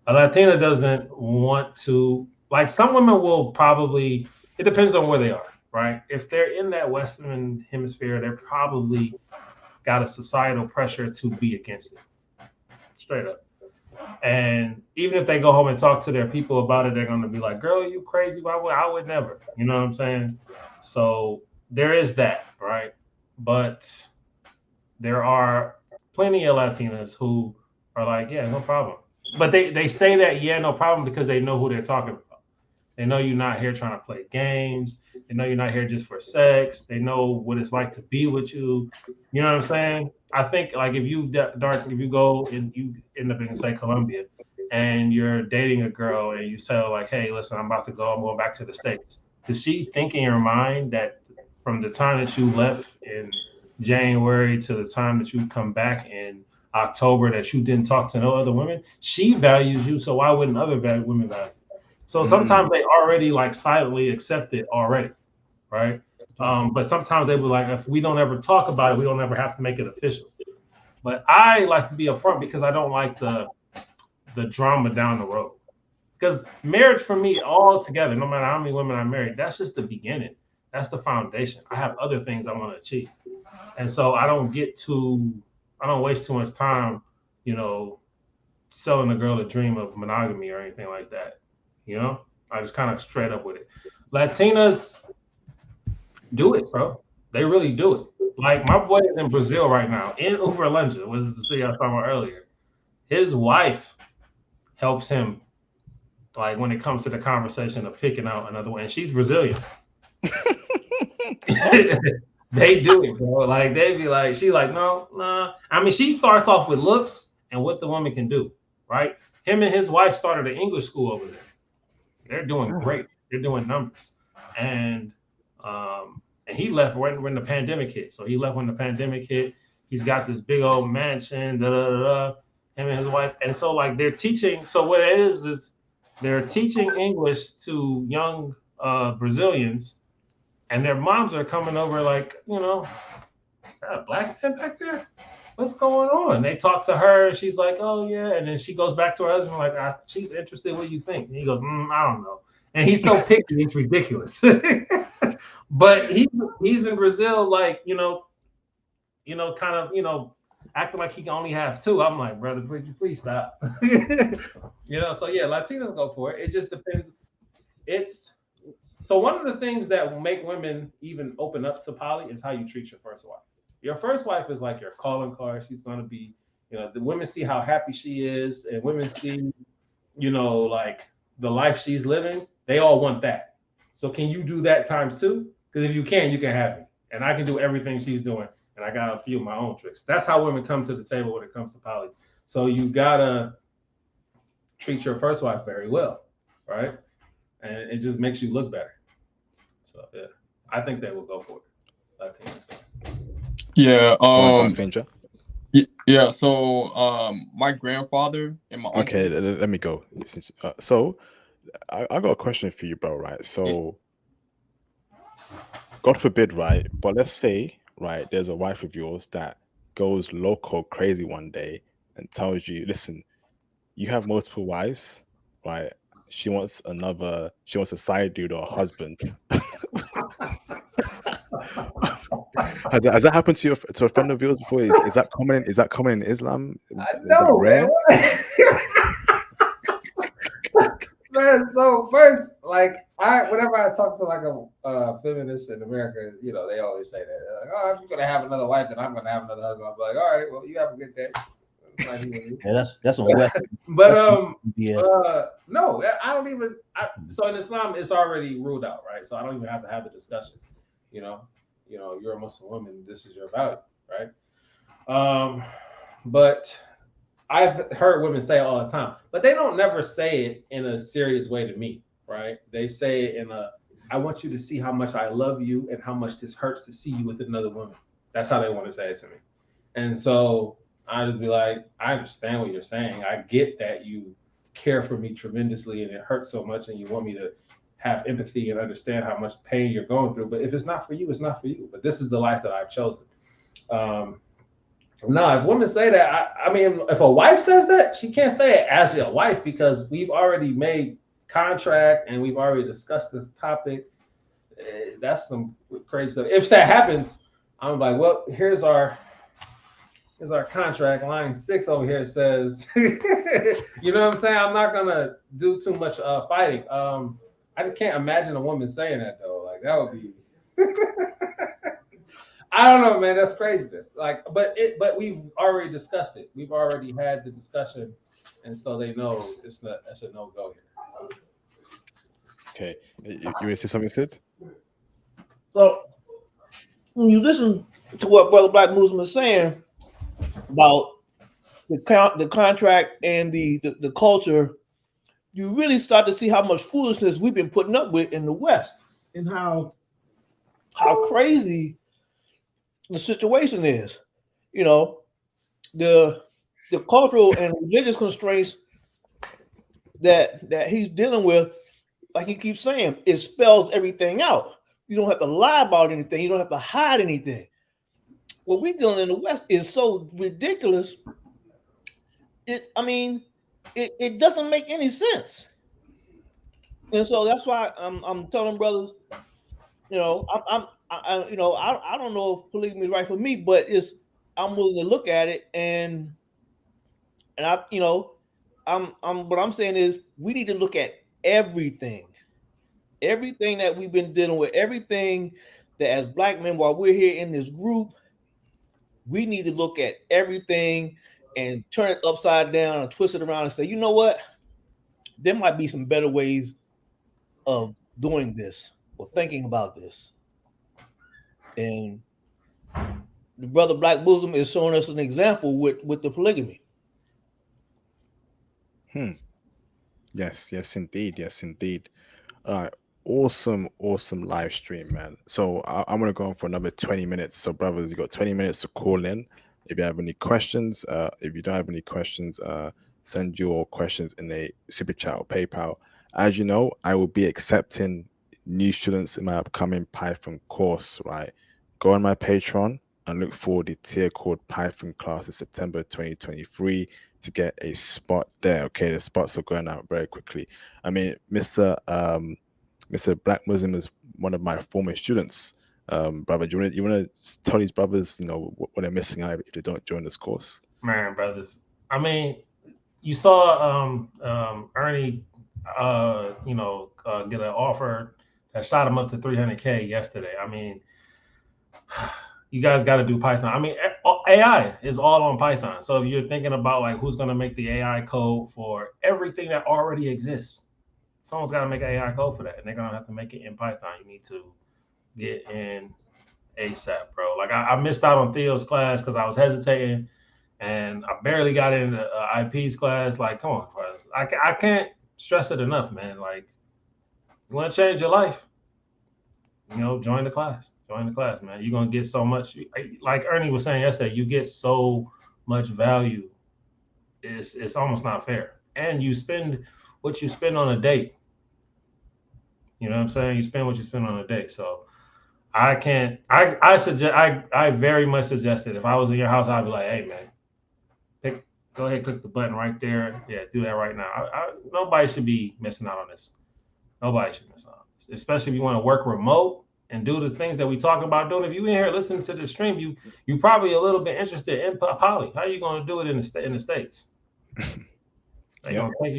[SPEAKER 2] A Latina doesn't want to, like, some women will probably, it depends on where they are, right? If they're in that Western hemisphere, they're probably got a societal pressure to be against it. Straight up. And even if they go home and talk to their people about it, they're going to be like, girl, you crazy? Why would I would never? You know what I'm saying? So there is that, right? But there are plenty of Latinas who are like, yeah, no problem. But they say that, yeah, no problem, because they know who they're talking about. They know you're not here trying to play games. They know you're not here just for sex. They know what it's like to be with you. You know what I'm saying? I think, like, if you go and you end up in, say, Colombia, and you're dating a girl and you say, like, hey, listen, I'm about to go. I'm going back to the States. Does she think in your mind that from the time that you left in January to the time that you come back in October that you didn't talk to no other women? She values you, so why wouldn't other women value you? So sometimes they already, like, silently accept it already, right? But sometimes they were like, if we don't ever talk about it, we don't ever have to make it official. But I like to be upfront because I don't like the drama down the road. Because marriage for me, all together, no matter how many women I married, that's just the beginning. That's the foundation. I have other things I want to achieve. And so I don't waste too much time, selling a girl a dream of monogamy or anything like that. I just kind of straight up with it. Latinas do it, bro. They really do it. Like, my boy is in Brazil right now, in Uberlândia, was the city I was talking about earlier. His wife helps him, like, when it comes to the conversation of picking out another one. And she's Brazilian. They do it, bro. Like, they be like, she like, no, nah. I mean, she starts off with looks and what the woman can do, right? Him and his wife started an English school over there. They're doing great. They're doing numbers. And he left when the pandemic hit. So he left when the pandemic hit. He's got this big old mansion, him and his wife. And so, like, they're teaching. So what it is they're teaching English to young Brazilians, and their moms are coming over like, got a black man back there? What's going on? They talk to her. She's like, oh, yeah. And then she goes back to her husband like, she's interested. What do you think? And he goes, I don't know. And he's so picky, it's ridiculous. But he's in Brazil, like, kind of, acting like he can only have two. I'm like, brother, please stop. So yeah, Latinos go for it. It just depends. So one of the things that will make women even open up to poly is how you treat your first wife. Your first wife is like your calling card. She's going to be, the women see how happy she is, and women see, like, the life she's living. They all want that. So can you do that times two? Because if you can have me. And I can do everything she's doing. And I got a few of my own tricks. That's how women come to the table when it comes to poly. So you got to treat your first wife very well, right? And it just makes you look better. So, yeah, I think they will go for it. I think so.
[SPEAKER 5] Yeah.
[SPEAKER 1] Yeah.
[SPEAKER 5] So, my grandfather and my uncle.
[SPEAKER 1] Okay, let me go. So, I got a question for you, bro. Right. So, God forbid, right? But let's say, right, there's a wife of yours that goes loco crazy one day and tells you, listen, you have multiple wives, right? She wants a side dude or a husband. Has that happened to a friend of yours before? Is that common? Is that common in Islam?
[SPEAKER 2] No, rare? Man, so first, like, whenever I talk to like a feminist in America, they always say that. They're like, oh, if you're gonna have another wife, then I'm gonna have another husband. I'm like, all right, well, you have a good day.
[SPEAKER 4] Yeah, that's on West.
[SPEAKER 2] But
[SPEAKER 4] Yes.
[SPEAKER 2] no, I don't even. So in Islam, it's already ruled out, right? So I don't even have to have the discussion. You know, you're a Muslim woman. This is your value, right? But I've heard women say it all the time, but they don't never say it in a serious way to me, right? They say it in a, I want you to see how much I love you and how much this hurts to see you with another woman. That's how they want to say it to me. And so I just be like, I understand what you're saying. I get that you care for me tremendously and it hurts so much and you want me to have empathy and understand how much pain you're going through. But if it's not for you, it's not for you. But this is the life that I've chosen. No, if women say that, I mean, if a wife says that, she can't say it as a wife because we've already made contract and we've already discussed this topic. That's some crazy stuff. If that happens, I'm like, well, here's our contract. Line 6 over here says, you know what I'm saying? I'm not gonna do too much fighting. I just can't imagine a woman saying that though. Like that would be. I don't know, man. That's craziness. Like, but we've already discussed it. We've already had the discussion, and so they know it's a no go here.
[SPEAKER 1] Okay, if you want to say something, Sid.
[SPEAKER 4] So when you listen to what Brother Black Muslim is saying about the contract and the culture, you really start to see how much foolishness we've been putting up with in the West and how crazy the situation is. You know, the cultural and religious constraints that he's dealing with, like he keeps saying, it spells everything out. You don't have to lie about anything. You don't have to hide anything. What we're dealing in the West is so ridiculous. It doesn't make any sense. And so that's why I'm telling brothers, you know, I don't know if polygamy is right for me, but I'm willing to look at it and I, you know, what I'm saying is we need to look at everything that we've been dealing with, everything that as Black men, while we're here in this group, we need to look at everything and turn it upside down and twist it around and say, you know what? There might be some better ways of doing this or thinking about this. And the Brother Black Muslim is showing us an example with the polygamy.
[SPEAKER 1] Yes, indeed. Awesome live stream, man. So I'm gonna go on for another 20 minutes. So brothers, you got 20 minutes to call in. If you have any questions, if you don't have any questions, send your questions in a super chat or PayPal. As you know, I will be accepting new students in my upcoming Python course, right? Go on my Patreon and look for the tier called Python class in September 2023 to get a spot there. Okay, the spots are going out very quickly. I mean, Mr. Black Muslim is one of my former students. Brother, you want to tell these brothers, you know, what they're missing out if they don't join this course?
[SPEAKER 2] Man, brothers. I mean, you saw Ernie, get an offer that shot him up to 300K yesterday. I mean, you guys got to do Python. I mean, AI is all on Python. So if you're thinking about like who's going to make the AI code for everything that already exists, someone's got to make an AI code for that, and they're going to have to make it in Python. You need to get in ASAP, bro. Like I missed out on Theo's class because I was hesitating, and I barely got into IP's class. Like, come on, bro. I can't stress it enough, man. Like, you want to change your life, you know, join the class. Join the class, man. You're going to get so much. Like Ernie was saying yesterday, you get so much value. It's almost not fair. And you spend what you spend on a date. You know what I'm saying? You spend what you spend on a date. So I very much suggest that if I was in your house, I'd be like, hey, man, go ahead, click the button right there. Yeah, do that right now. Nobody should be missing out on this. Nobody should miss out on this, especially if you want to work remote and do the things that we talk about doing. If you in here listening to the stream, you probably a little bit interested in poly. How are you going to do it in the States? They're gonna take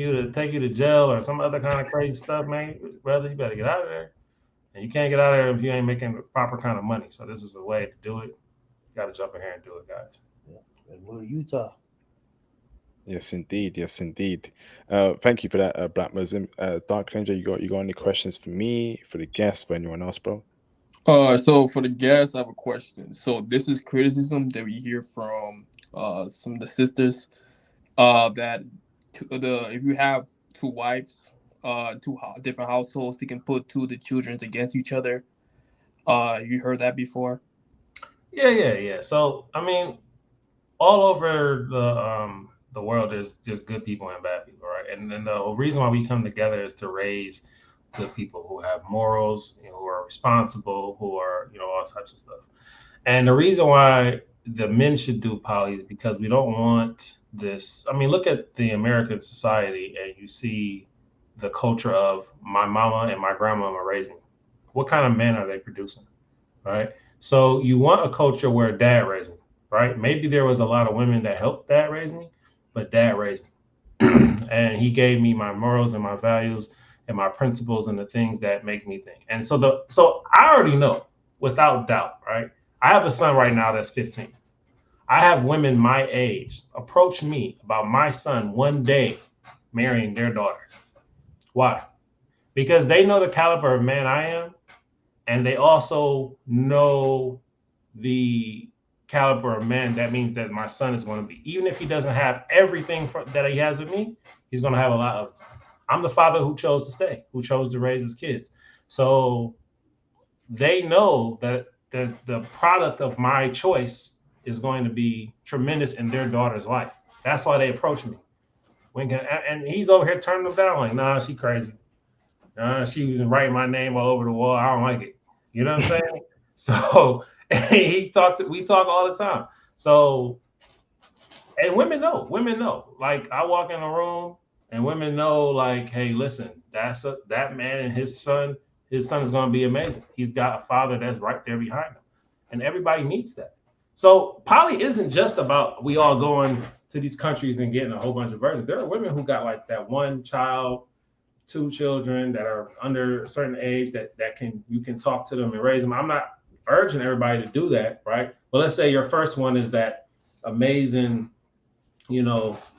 [SPEAKER 2] you to jail or some other kind of crazy stuff, man. Brother, you better get out of there. And you can't get out of there if you ain't making the proper kind of money. So this is a way to do it. You got to jump in here and do it, guys.
[SPEAKER 4] Yeah. And go to Utah.
[SPEAKER 1] Yes, indeed. Yes, indeed. Thank you for that, Black Muslim. Dark Ninja, you got any questions for me, for the guests, for anyone else, bro?
[SPEAKER 5] So for the guests, I have a question. So this is criticism that we hear from some of the sisters that if you have two wives, different households, they can put two of the children against each other. You heard that before?
[SPEAKER 2] Yeah. So I mean, all over the world, there's just good people and bad people, right? And then the reason why we come together is to raise good people who have morals, who are responsible, who are all types of stuff. And the reason why the men should do poly is because we don't want this. I mean, look at the American society, and you see the culture of my mama and my grandmama raising. What kind of men are they producing, right? So you want a culture where dad raised me, right? Maybe there was a lot of women that helped dad raise me, but dad raised me. And he gave me my morals and my values and my principles and the things that make me think. And so I already know without doubt, right? I have a son right now that's 15. I have women my age approach me about my son one day marrying their daughter. Why? Because they know the caliber of man I am, and they also know the caliber of man that means that my son is going to be. Even if he doesn't have everything that he has of me, he's going to have a lot of. I'm the father who chose to stay, who chose to raise his kids. So they know that the product of my choice is going to be tremendous in their daughter's life. That's why they approach me. And he's over here turning them down like, nah, she crazy. She was writing my name all over the wall. I don't like it. You know what I'm saying? So we talk all the time. So, and women know. Like I walk in a room and women know, like, hey, listen, that man and his son is going to be amazing. He's got a father that's right there behind him, and everybody needs that. So poly isn't just about we all going to these countries and getting a whole bunch of virgins. There are women who got like that one child, two children that are under a certain age that you can talk to them and raise them. I'm not urging everybody to do that, right? But let's say your first one is that amazing,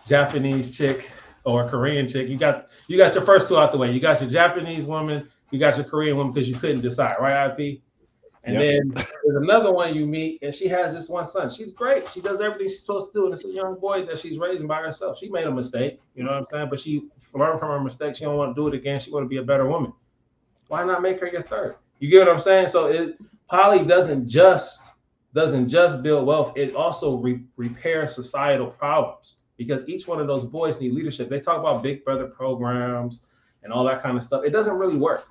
[SPEAKER 2] Japanese chick or Korean chick. You got your first two out the way. You got your Japanese woman, you got your Korean woman because you couldn't decide, right, IP? And then there's another one you meet, and she has this one son. She's great. She does everything she's supposed to do, and it's a young boy that she's raising by herself. She made a mistake, you know what I'm saying? But she learned from her mistake. She don't want to do it again. She want to be a better woman. Why not make her your third? You get what I'm saying? So poly doesn't just build wealth. It also repairs societal problems because each one of those boys need leadership. They talk about Big Brother programs and all that kind of stuff. It doesn't really work.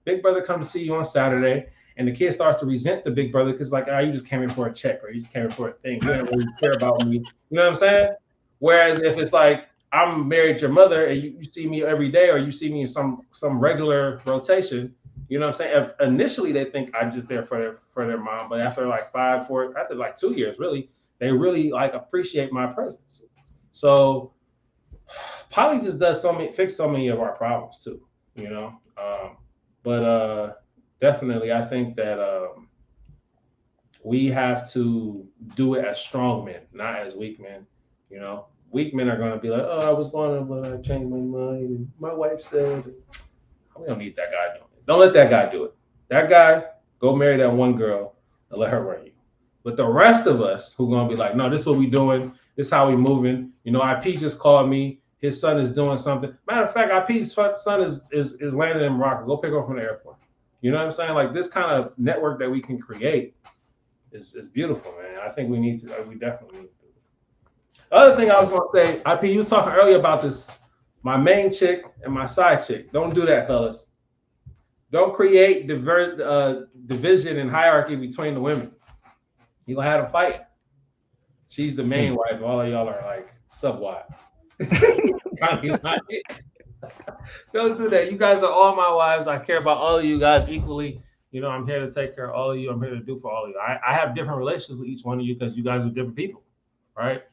[SPEAKER 2] Big Brother comes to see you on Saturday, and the kid starts to resent the big brother because like, you just came in for a check or you just came in for a thing. You don't really care about me. You know what I'm saying? Whereas if it's like, I'm married to your mother and you see me every day or you see me in some regular rotation, you know what I'm saying? If initially they think I'm just there for their mom, but after like after like 2 years, really, they really like appreciate my presence. So poly just does fix so many of our problems too, but definitely, I think that we have to do it as strong men, not as weak men. Weak men are going to be like, oh, I was going to, but I changed my mind. And my wife said, we don't need that guy doing it. Don't let that guy do it. That guy, go marry that one girl and let her run you. But the rest of us who are going to be like, no, this is what we doing. This is how we moving. IP just called me. His son is doing something. Matter of fact, IP's son is landing in Morocco. Go pick him up from the airport. You know what I'm saying? Like this kind of network that we can create is beautiful, man. I think we definitely need to do it. The other thing I was going to say, IP, you was talking earlier about this, my main chick and my side chick. Don't do that, fellas. Don't create division and hierarchy between the women. You're going to have them fighting. She's the main wife. All of y'all are like sub-wives. Don't do that. You guys are all my wives. I care about all of you guys equally. I'm here to take care of all of you. I'm here to do for all of you. I have different relations with each one of you because you guys are different people, right?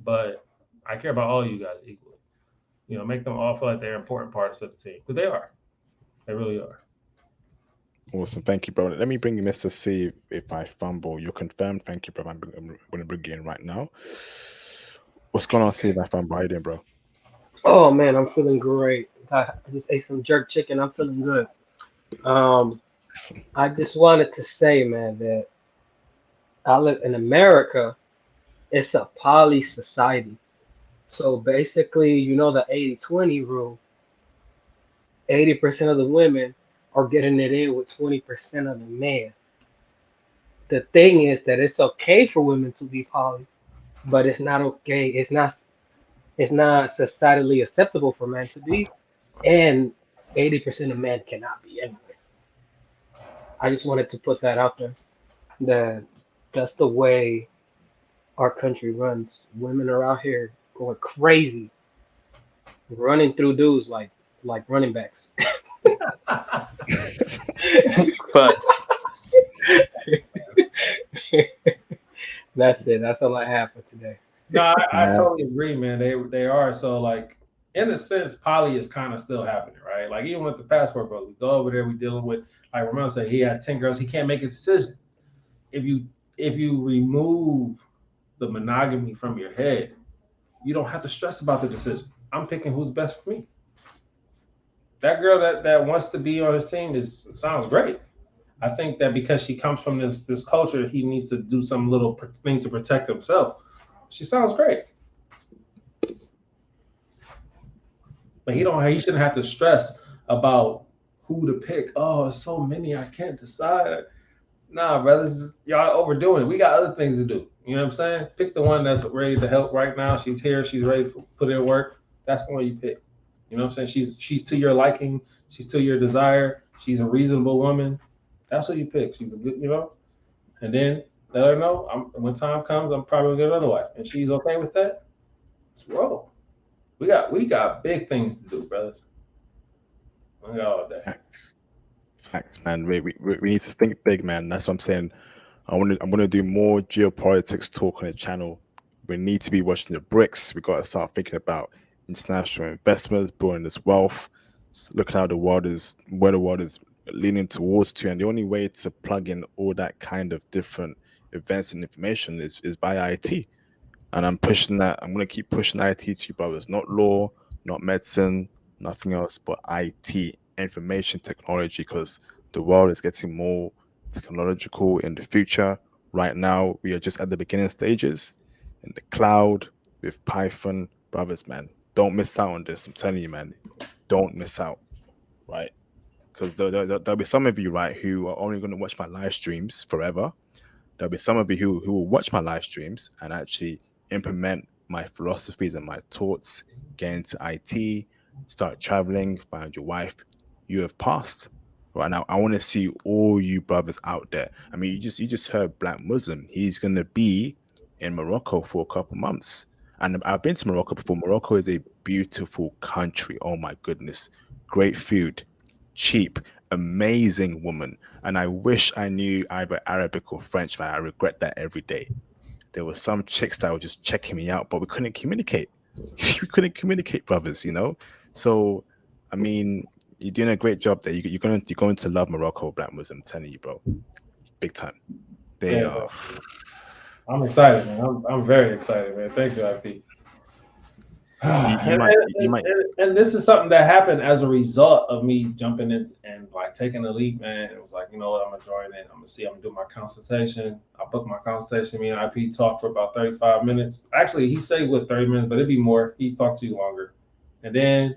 [SPEAKER 2] But I care about all of you guys equally. Make them all feel like they're important parts of the team because they are. They really are.
[SPEAKER 1] Awesome. Thank you, bro. Let me bring you, Mr. C, if I fumble. You're confirmed. Thank you, bro. I'm going to bring you in right now. What's going on, Steve? How you doing, bro?
[SPEAKER 6] Oh man, I'm feeling great. I just ate some jerk chicken. I'm feeling good. Um, I just wanted to say, man, that I live in America. It's a poly society. So basically, you know the 80-20 rule. 80% of the women are getting it in with 20% of the men. The thing is that it's okay for women to be poly, but it's not okay. It's not societally acceptable for men to be, and 80% of men cannot be anyway. I just wanted to put that out there. That that's the way our country runs. Women are out here going crazy, running through dudes like running backs.
[SPEAKER 5] Facts.
[SPEAKER 6] That's it. That's all I have for today.
[SPEAKER 2] No, I
[SPEAKER 1] Yeah.
[SPEAKER 2] totally agree, man. They are so like in a sense, poly is kind of still happening, right? Like even with the passport, bro, we go over there, we dealing with like Ramon said, he had 10 girls, he can't make a decision. If you remove the monogamy from your head, you don't have to stress about the decision. I'm picking who's best for me. That girl that wants to be on his team sounds great. I think that because she comes from this culture, he needs to do some little things to protect himself. She sounds great. But he shouldn't have to stress about who to pick. Oh, there's so many I can't decide. Nah, brothers, y'all overdoing it. We got other things to do. You know what I'm saying? Pick the one that's ready to help right now. She's here. She's ready to put in work. That's the one you pick. You know what I'm saying? She's to your liking. She's to your desire. She's a reasonable woman. That's what you pick. She's a good, and then let her know when time comes, I'm probably gonna get another wife, and she's okay with that. Let's roll. We got big things to do, brothers. We got all day.
[SPEAKER 1] Facts, man. We need to think big, man. That's what I'm saying. I'm gonna do more geopolitics talk on the channel. We need to be watching the BRICS. We got to start thinking about international investments, building this wealth, looking how where the world is leaning towards to, and the only way to plug in all that kind of different events and information is via IT. And I'm pushing that. I'm gonna keep pushing IT to you, brothers. Not law, not medicine, nothing else, but IT, information technology, because the world is getting more technological in the future. Right now, we are just at the beginning stages in the cloud with Python, brothers. Man, don't miss out on this. I'm telling you, man, don't miss out, right? Because there'll be some of you, right, who are only going to watch my live streams forever. There'll be some of you who will watch my live streams and actually implement my philosophies and my thoughts, get into IT, start traveling, find your wife. You have passed. Right now, I want to see all you brothers out there. I mean, you just heard Black Muslim. He's gonna be in Morocco for a couple months. And I've been to Morocco before. Morocco is a beautiful country. Oh my goodness. Great food, cheap, amazing woman. And I wish I knew either Arabic or French, man. I regret that every day. There were some chicks that were just checking me out, but we couldn't communicate. We couldn't communicate, brothers, So, I mean, you're doing a great job there. You're going to love Morocco, Black Muslim. I'm telling you, bro, big time. They
[SPEAKER 2] Yeah,
[SPEAKER 1] are.
[SPEAKER 2] I'm excited, man. I'm very excited, man. Thank you, IP.
[SPEAKER 1] You might.
[SPEAKER 2] And this is something that happened as a result of me jumping in and like taking the leap, man. It was like, you know what, I'm gonna join it. I'm gonna do my consultation. I booked my consultation. Me and IP talked for about 35 minutes. Actually, he said with 30 minutes, but it'd be more. He talked to you longer. And then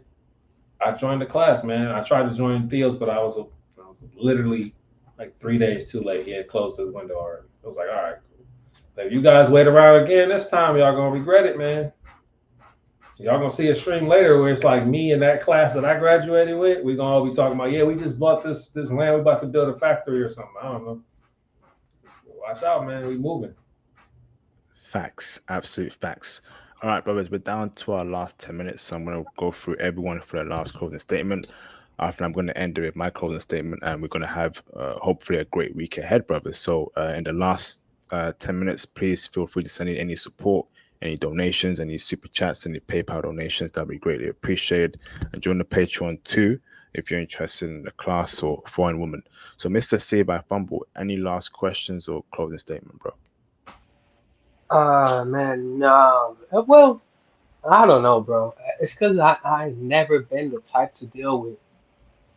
[SPEAKER 2] I joined the class, man. I tried to join Theo's, but I was literally like 3 days too late. He had closed his window already. I was like, all right, cool. But if you guys wait around again this time, y'all gonna regret it, man. So y'all gonna see a stream later where it's like me and that class that I graduated with. We're gonna all be talking about, yeah, we just bought this land. We're about to build a factory or something. I don't know. Watch out, man. We moving.
[SPEAKER 1] Facts, absolute facts. All right, brothers, we're down to our last 10 minutes, so I'm going to go through everyone for their last closing statement. After I'm going to end it with my closing statement, and we're going to have hopefully a great week ahead, brothers. So in the last 10 minutes, please feel free to send in any support, any donations, any super chats, any PayPal donations. That'd be greatly appreciated. And join the Patreon too, if you're interested in the class or foreign woman. So Mr. Save by Fumble, any last questions or closing statement, bro?
[SPEAKER 6] Man, no. Well, I don't know, bro. It's because I've never been the type to deal with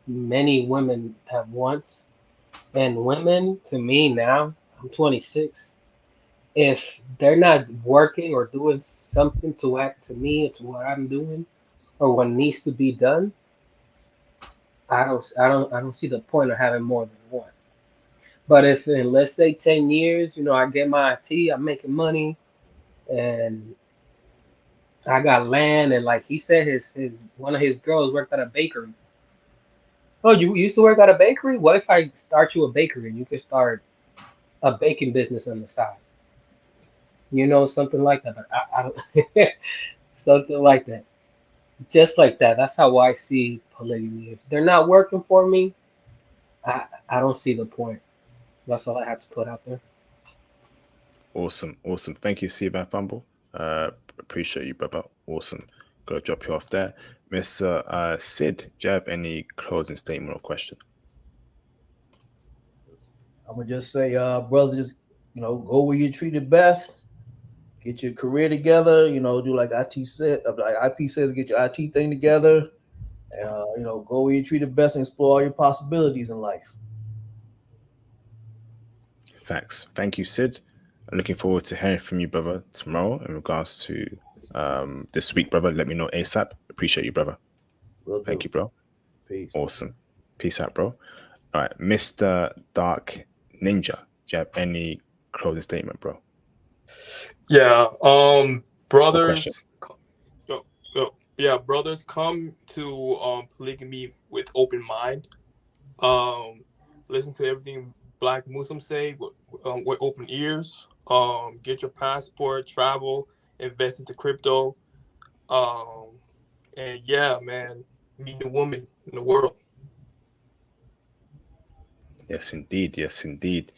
[SPEAKER 6] many women at once. And women, to me now, I'm 26. If they're not working or doing something to act to me, to what I'm doing, or what needs to be done, I don't see the point of having more than one. But if in let's say 10 years, I get my IT, I'm making money, and I got land, and like he said, his one of his girls worked at a bakery. Oh, you used to work at a bakery? What if I start you a bakery and you can start a baking business on the side? Something like that. But I don't something like that. Just like that. That's how I see polygamy. If they're not working for me, I don't see the point. That's all I have to put out there.
[SPEAKER 1] Awesome. Thank you, Sivan Fumble. Appreciate you, brother. Awesome. Gotta drop you off there. Mr. Sid, do you have any closing statement or question?
[SPEAKER 4] I'm gonna just say, brothers, just go where you're treated best. Get your career together. Do like IT said, like IP says, get your IT thing together. Go where you're treated best and explore all your possibilities in life.
[SPEAKER 1] Facts. Thank you, Sid. I'm looking forward to hearing from you, brother, tomorrow in regards to this week, brother. Let me know ASAP. Appreciate you, brother. Thank you, bro.
[SPEAKER 4] Peace.
[SPEAKER 1] Awesome. Peace out, bro. All right, Mr. Dark Ninja, do you have any closing statement, bro?
[SPEAKER 5] Yeah. Brothers.
[SPEAKER 1] Question.
[SPEAKER 5] Yeah, brothers, come to polygamy with open mind. Listen to everything Black Muslims say with open ears. Get your passport, travel, invest into crypto. And yeah, man, meet the woman in the world.
[SPEAKER 1] Yes, indeed.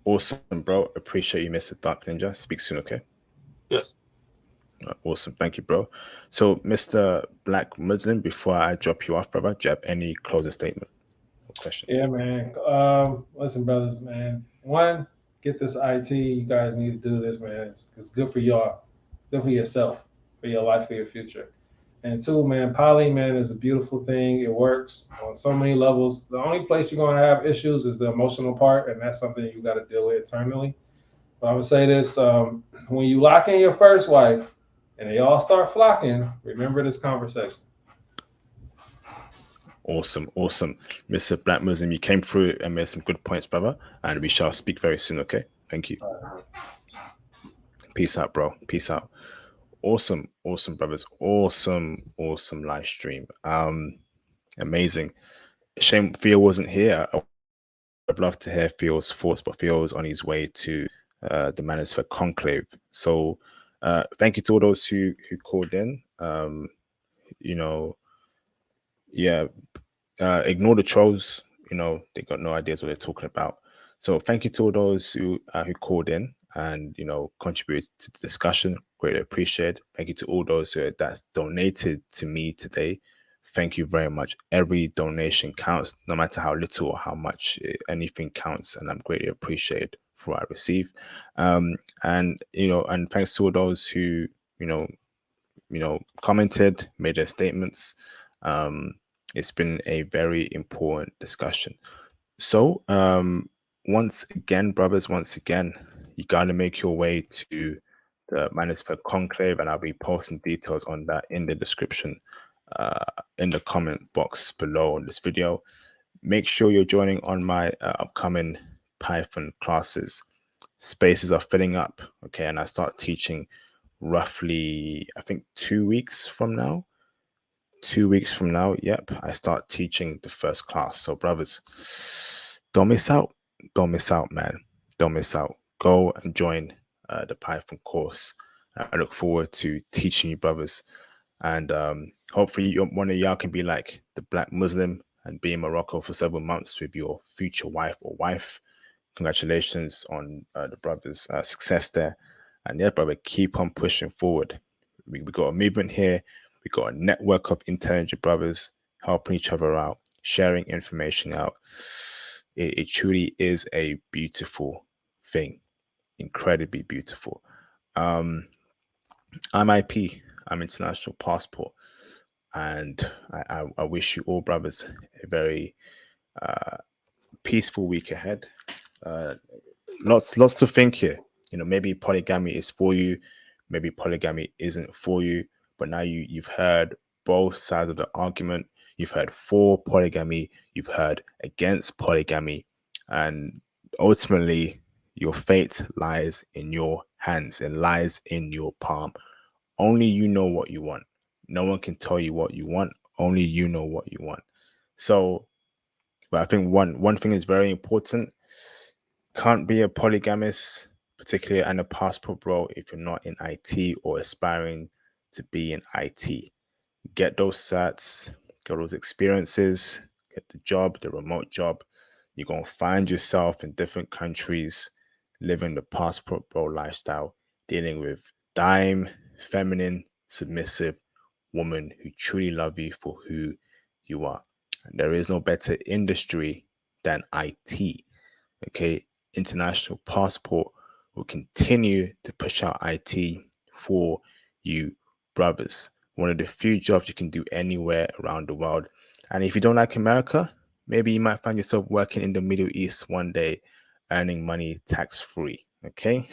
[SPEAKER 1] Awesome, bro. Appreciate you, Mr. Dark Ninja. Speak soon, okay?
[SPEAKER 5] Yes.
[SPEAKER 1] Awesome. Thank you, bro. So, Mr. Black Muslim, before I drop you off, brother, do you have any closing statement or question?
[SPEAKER 2] Yeah, man. Listen, brothers, man. One, get this IT. You guys need to do this, man. It's good for y'all, good for yourself, for your life, for your future. And two, man, poly, man, is a beautiful thing. It works on so many levels. The only place you're gonna have issues is the emotional part, and that's something you got to deal with internally. But I would say this: when you lock in your first wife, and they all start flocking, remember this conversation.
[SPEAKER 1] Awesome. Mr. Black Muslim, you came through and made some good points, brother. And we shall speak very soon, okay? Thank you. Peace out, bro. Peace out. Awesome, brothers. Awesome live stream. Amazing. Shame Theo wasn't here. I'd love to hear Theo's thoughts, but Theo's on his way to the Manosphere Conclave. So thank you to all those who called in. Ignore the trolls. They got no ideas what they're talking about. So thank you to all those who called in and contributed to the discussion. Greatly appreciated. Thank you to all those that's donated to me today. Thank you very much. Every donation counts, no matter how little or how much. Anything counts, and I'm greatly appreciated for what I receive. And thanks to all those who commented, made their statements. It's been a very important discussion. So once again, brothers, you gotta make your way to the Manosphere Conclave, and I'll be posting details on that in the description, in the comment box below on this video. Make sure you're joining on my upcoming Python classes. Spaces are filling up, okay, and I start teaching roughly, I think 2 weeks from now. 2 weeks from now, yep, I start teaching the first class. So brothers, don't miss out, man. Don't miss out. Go and join the Python course. I look forward to teaching you, brothers, and hopefully one of y'all can be like the Black Muslim and be in Morocco for several months with your future wife or wife. Congratulations on the brothers' success there. And yeah, brother, keep on pushing forward. We got a movement here. We got a network of intelligent brothers helping each other out, sharing information out. It truly is a beautiful thing, incredibly beautiful. I'm IP. I'm International Passport, and I wish you all, brothers, a very peaceful week ahead. Lots to think here. Maybe polygamy is for you, maybe polygamy isn't for you. But now you've heard both sides of the argument. You've heard for polygamy, you've heard against polygamy, and ultimately your fate lies in your hands. It lies in your palm. Only you know what you want. No one can tell you what you want. Only you know what you want. So, but I think one thing is very important. Can't be a polygamist, particularly and a passport bro, if you're not in IT or aspiring to be in IT. Get those certs, get those experiences, get the job, the remote job. You're going to find yourself in different countries, living the passport bro lifestyle, dealing with dime, feminine, submissive women who truly love you for who you are. And there is no better industry than IT. Okay, International Passport will continue to push out IT for you, brothers. One of the few jobs you can do anywhere around the world. And if you don't like America, maybe you might find yourself working in the Middle East one day, earning money tax-free. Okay,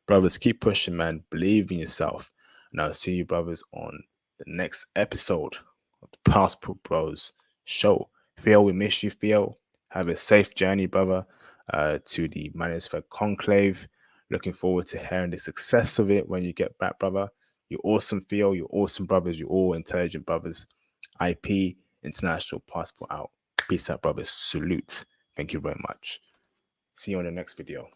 [SPEAKER 1] brothers, keep pushing, man. Believe in yourself. And I'll see you, brothers, on the next episode of the Passport Bros show. Theo, we miss you, Theo. Have a safe journey, brother, to the Manosphere Conclave. Looking forward to hearing the success of it when you get back, brother. You're awesome, Theo. You're awesome, brothers. You're all intelligent brothers. IP, International Passport out. Peace out, brothers. Salute. Thank you very much. See you on the next video.